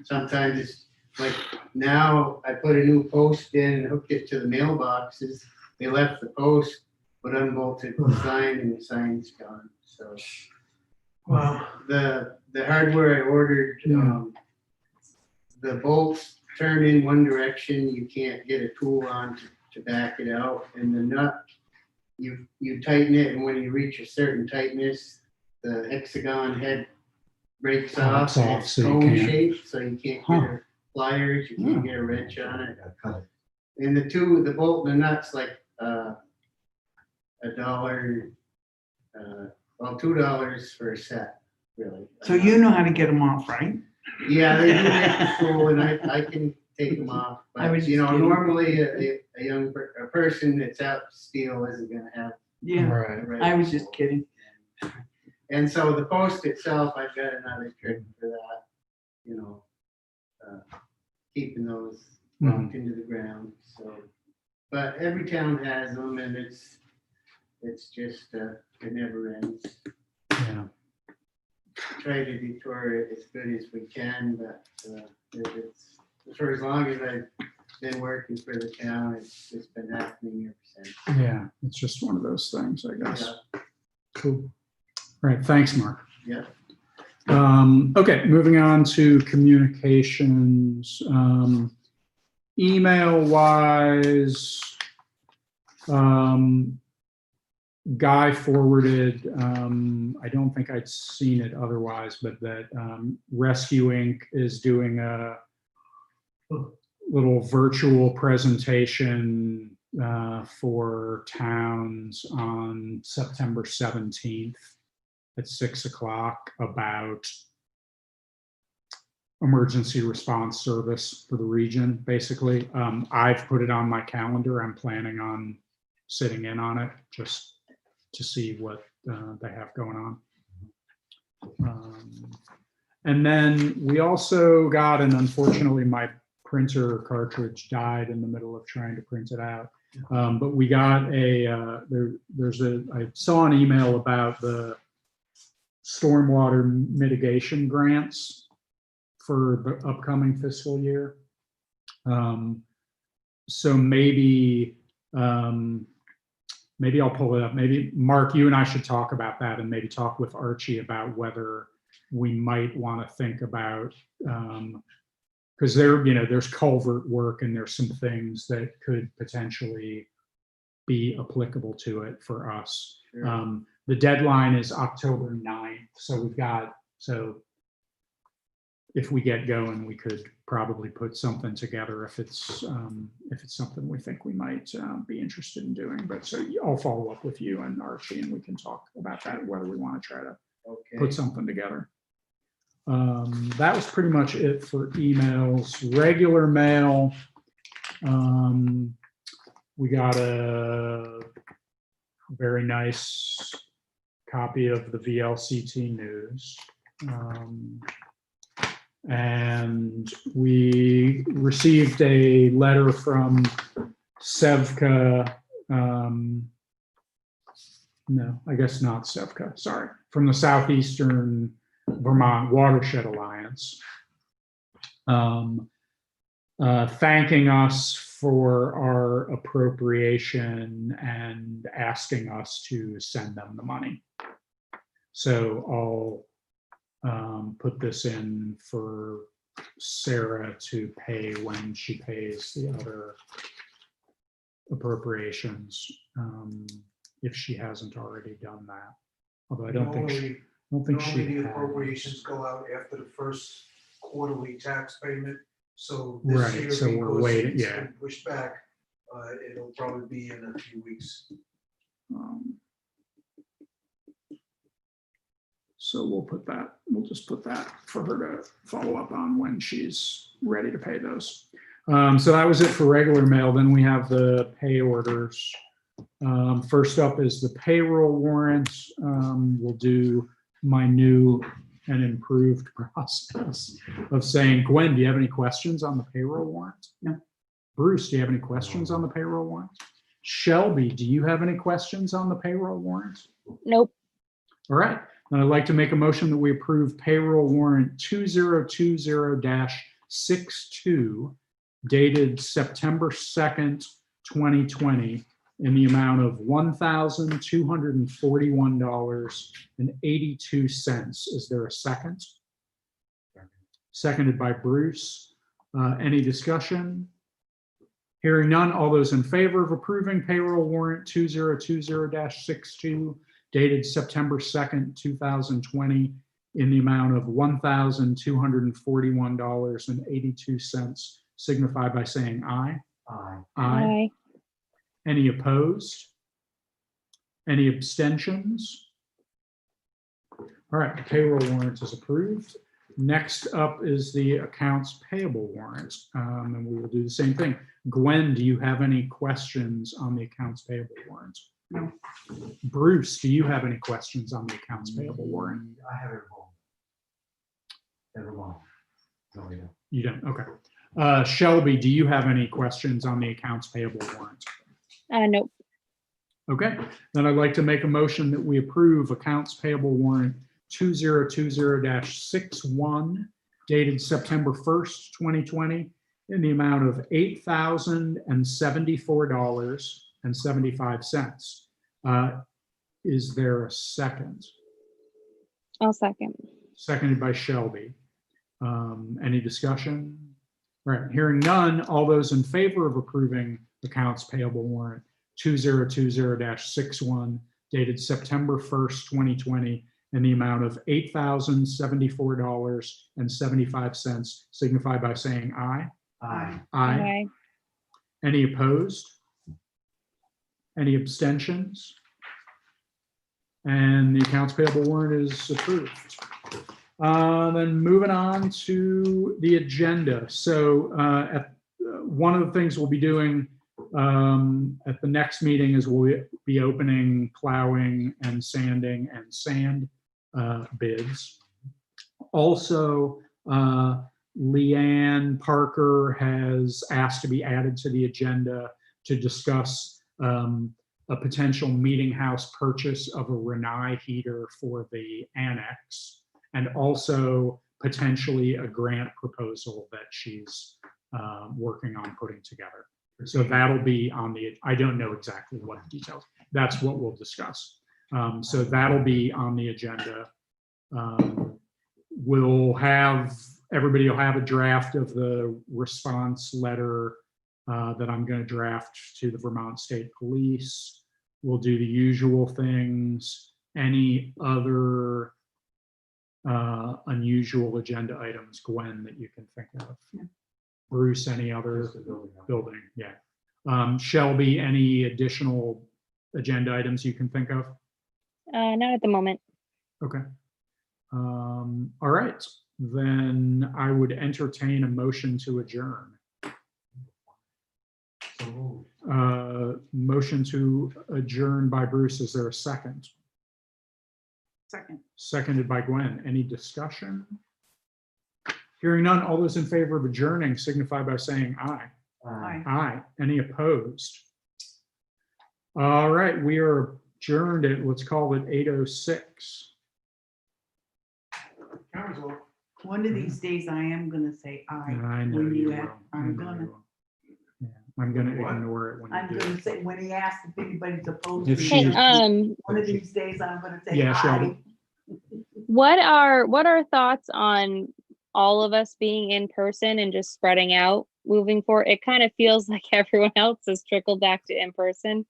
Sometimes it's like, now I put a new post in and hooked it to the mailboxes. They left the post, but unbolted the sign, and the sign's gone. So, Wow. the hardware I ordered, the bolts turn in one direction. You can't get a tool on to back it out, and the nut, you tighten it, and when you reach a certain tightness, the hexagon head breaks off. Pops off, It's so you cone can't- shaped, so you can't get a pliers, you can't get a wrench on it. I cut it. And the bolt and the nuts, like $1, $2 for a set, really. So you know how to get them off, right? Yeah, they do make the tool, and I can take them off. I was But, just kidding. normally a person that's out steel isn't gonna have. Yeah, Right. the right I was just tool. kidding. And so the post itself, I've got another trick for that, keeping those locked into the ground, so. But every town has them, and it's just, it never ends. Yeah. Try to detour it as good as we can, but it's, for as long as I've been working for the town, it's been happening ever since. Yeah. It's just one of those things, I guess. Yeah. Cool. All right. Thanks, Mark. Yeah. Okay, moving on to communications. Email wise, Guy forwarded, I don't think I'd seen it otherwise, but that Rescue Inc. is doing a little virtual presentation for towns on September 17th at 6 o'clock about emergency response service for the region, basically. I've put it on my calendar. I'm planning on sitting in on it just to see what they have going on. And then we also got, and unfortunately my printer cartridge died in the middle of trying to print it out. But we got I saw an email about the stormwater mitigation grants for the upcoming fiscal year. So maybe I'll pull it up. Maybe Mark, you and I should talk about that, and maybe talk with Archie about whether we might want to think about, because there's culvert work and there's some things that could potentially be applicable to it for us. Sure. The deadline is October 9th. So if we get going, we could probably put something together if it's something we think we might be interested in doing. But so I'll follow up with you and Archie, and we can talk about that, whether we want to try to put something together. That was pretty much it for emails. Regular mail, we got a very nice copy of the VLCT news. And we received a letter from Sevka, no, I guess not Sevka, sorry, from the Southeastern Vermont Watershed Alliance, thanking us for our appropriation and asking us to send them the money. So I'll put this in for Sarah to pay when she pays the other appropriations, if she hasn't already done that. Although I don't think she Normally the has. appropriations go out after the first quarterly tax payment. So Right, this year, so we're because waiting, it's yeah. been pushed back, it'll probably be in a few weeks. So we'll just put that for her to follow up on when she's ready to pay those. So that was it for regular mail. Then we have the pay orders. First up is the payroll warrant. We'll do my new and improved process of saying, Gwen, do you have any questions on the payroll warrant? No. Bruce, do you have any questions on the payroll warrant? Shelby, do you have any questions on the payroll warrant? Nope. All right. And I'd like to make a motion that we approve payroll warrant 2020-62 dated September 2nd, 2020 in the amount of $1,241.82. Is there a second? Seconded by Bruce. Any discussion? Hearing none, all those in favor of approving payroll warrant 2020-62 dated September 2nd, 2020 in the amount of $1,241.82 signify by saying aye. Aye. Aye. Any opposed? Any abstentions? All right, the payroll warrant is approved. Next up is the accounts payable warrant, and we will do the same thing. Gwen, do you have any questions on the accounts payable warrant? No. Bruce, do you have any questions on the accounts payable warrant? I have it wrong. Never mind. No, we don't. You don't, okay. Shelby, do you have any questions on the accounts payable warrant? Nope. Okay, then I'd like to make a motion that we approve accounts payable warrant 2020-61 dated September 1st, 2020 in the amount of $8,074.75. Is there a second? I'll second. Seconded by Shelby. Any discussion? All right, hearing none, all those in favor of approving accounts payable warrant 2020-61 dated September 1st, 2020 in the amount of $8,074.75 signify by saying aye. Aye. Aye. Any opposed? Any abstentions? And the accounts payable warrant is approved. Then moving on to the agenda. So one of the things we'll be doing at the next meeting is we'll be opening plowing and sanding and sand bids. Also, Leanne Parker has asked to be added to the agenda to discuss a potential meeting house purchase of a Renai heater for the annex, and also potentially a grant proposal that she's working on putting together. So that'll be on the, I don't know exactly what the details, that's what we'll discuss. So that'll be on the agenda. Everybody will have a draft of the response letter that I'm going to draft to the Vermont State Police. We'll do the usual things. Any other unusual agenda items, Gwen, that you can think of? Yeah. Bruce, any other Just the building? Yeah. Shelby, any additional agenda items you can think of? Not at the moment. Okay. All right. Then I would entertain a motion to adjourn. So moved. Motion to adjourn by Bruce. Is there a second? Second. Seconded by Gwen. Any discussion? Hearing none, all those in favor of adjourning signify by saying aye. Aye. Aye. Any opposed? All right, we are adjourned at, let's call it 8:06. Cameras off. One of these days I am gonna say aye. I know when you ask. will. I I'm know gonna. you will. Yeah, I'm gonna What? ignore it when I'm you do. gonna say, when he asks if anybody's opposed. If to she- Hey, it, one of these days I'm gonna say Yeah, aye. Shelby. what are thoughts on all of us being in person and just spreading out moving forward? It kind of feels like everyone else has trickled back to in person.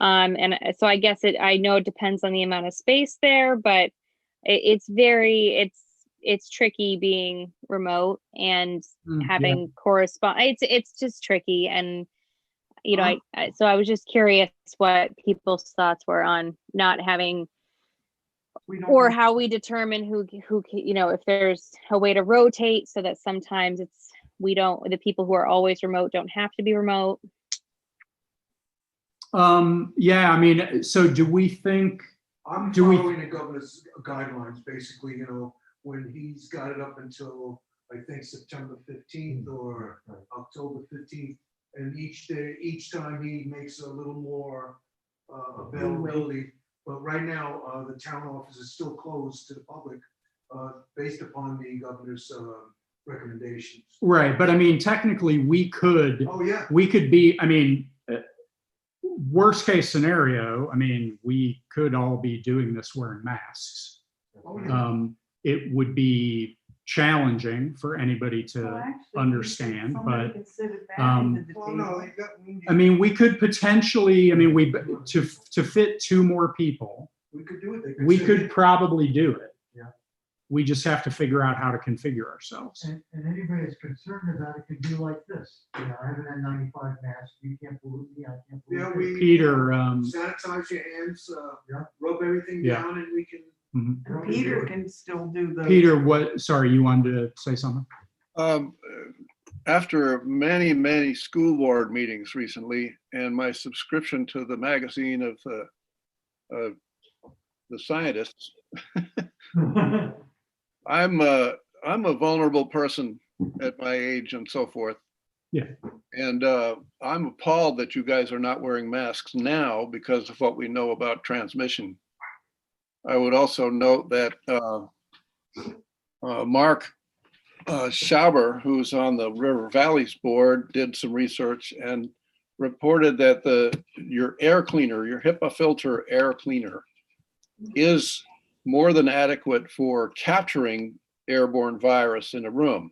And so I guess I know it depends on the amount of space there, but it's tricky being remote and having it's just tricky. And, you know, so I was just curious what people's thoughts were on not having, or how we determine who, you know, if there's a way to rotate so that sometimes the people who are always remote don't have to be remote. Yeah, I mean, so do we think, I'm Do we- following the governor's guidelines, basically, when he's got it up until, I think, September 15th or October 15th. And each day, each time he makes a little more availability. But right now, the town office is still closed to the public, based upon the governor's recommendations. right, but I mean, technically, we could Oh, yeah. be, I mean, worst case scenario, I mean, we could all be doing this wearing masks. Oh, yeah. It would be challenging for anybody to Well, actually, understand, somebody but could sit it back um, into the Well, no, table. I mean, we could potentially, I mean, to fit 2 more people, we could do it. we could probably do it. Yeah. We just have to figure out how to configure ourselves. And anybody that's concerned about it could do like this. I have an N95 mask. You can't believe me. I can't believe Yeah, it. we. Peter, Sanitize your hands, Yeah. rub everything Yeah. down, and we can. mhm. And Peter can still do the. Peter, what, sorry, you wanted to say something? After many, many school board meetings recently and my subscription to the magazine of the scientists, I'm a vulnerable person at my age and so forth. Yeah. And I'm appalled that you guys are not wearing masks now because of what we know about transmission. I would also note that Mark Schauber, who's on the River Valleys board, did some research and reported that your air cleaner, your HEPA filter air cleaner, is more than adequate for capturing airborne virus in a room.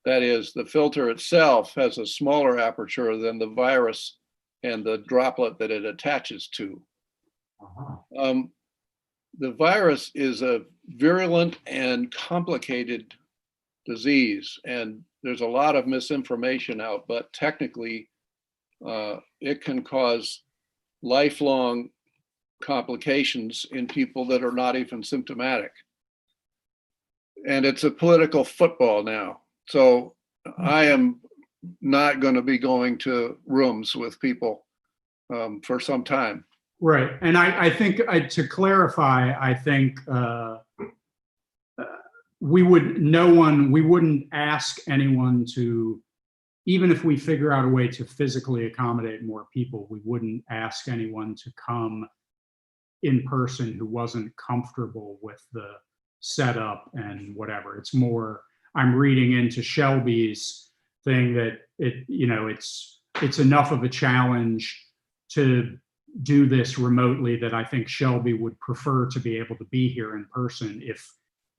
That is, the filter itself has a smaller aperture than the virus and the droplet that it attaches to. The virus is a virulent and complicated disease, and there's a lot of misinformation out, but technically it can cause lifelong complications in people that are not even symptomatic. And it's a political football now. So I am not going to be going to rooms with people for some time. Right. And I think to clarify, I think we wouldn't ask anyone to, even if we figure out a way to physically accommodate more people, we wouldn't ask anyone to come in person who wasn't comfortable with the setup and whatever. It's more, I'm reading into Shelby's thing that it's enough of a challenge to do this remotely that I think Shelby would prefer to be able to be here in person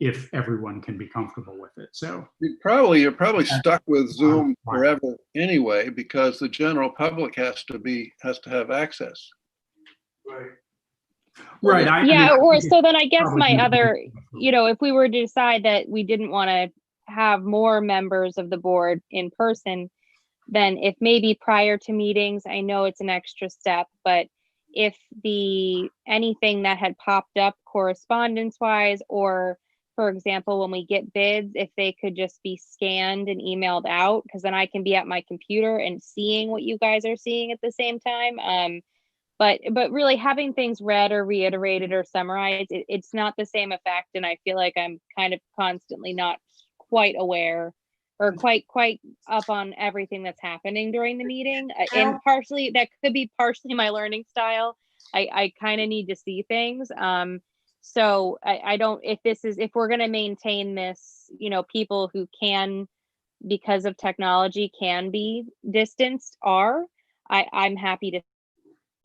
if everyone can be comfortable with it. So you're probably stuck with Zoom forever anyway, because the general public has to have access. Right. Right. So then I guess my other, if we were to decide that we didn't want to have more members of the board in person, then if maybe prior to meetings, I know it's an extra step, but if anything that had popped up correspondence wise, or for example, when we get bids, if they could just be scanned and emailed out, because then I can be at my computer and seeing what you guys are seeing at the same time. But really having things read or reiterated or summarized, it's not the same effect. And I feel like I'm kind of constantly not quite aware or quite up on everything that's happening during the meeting. And partially, that could be partially my learning style. I kind of need to see things. So I don't, if we're going to maintain this, people who can, because of technology, can be distanced I'm happy to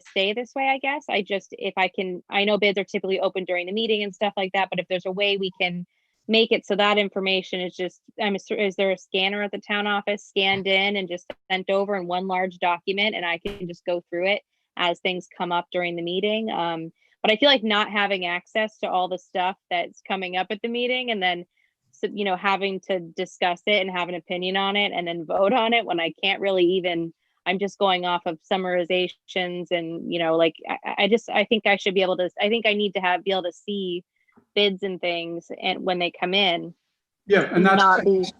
stay this way, I guess. I know bids are typically open during the meeting and stuff like that, but if there's a way we can make it so that information is just, is there a scanner at the town office scanned in and just sent over in one large document, and I can just go through it as things come up during the meeting? But I feel like not having access to all the stuff that's coming up at the meeting, and then having to discuss it and have an opinion on it and then vote on it when I can't really even, I'm just going off of summarizations and, I think I should be able to, I think I need to be able to see bids and things and when they come in. Yeah, and that's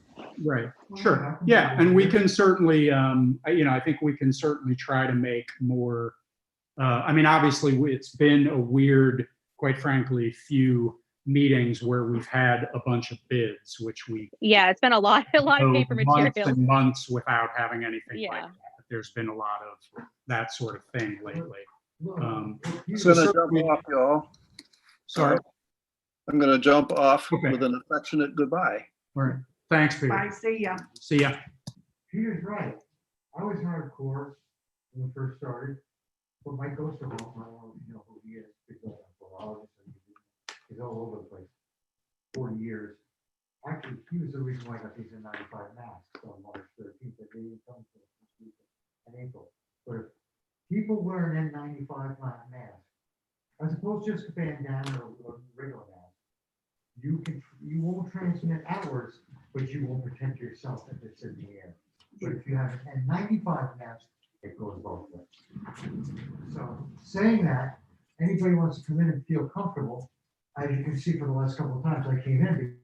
Right, sure. Yeah, and we can certainly, I think we can certainly try to make more, I mean, obviously, it's been a weird, quite frankly, few meetings where we've had a bunch of bids, which we Yeah, it's been a lot of go paper months material. and months without having anything like Yeah. that. There's been a lot of that sort of thing lately. I'm So gonna jump certainly- off, y'all. Sorry. I'm gonna jump off Okay. with an affectionate goodbye. All right. Thanks, Peter. Bye, see ya. See ya. Peter's right. I was hardcore when we first started, but Mike goes to home, I don't know if you know who he is, he's a virologist, and he's all over the place. 40 years. Actually, he was the reason why I got these N95 masks on March 13th, that they didn't come until this week in April. But if people wear an N95 mask, as opposed to just a bandana or regular mask, you won't transmit outwards, but you won't protect yourself if it's in the air. But if you have an N95 mask, it goes both ways. So saying that, anybody wants to come in and feel comfortable, as you can see for the last couple of times I came in,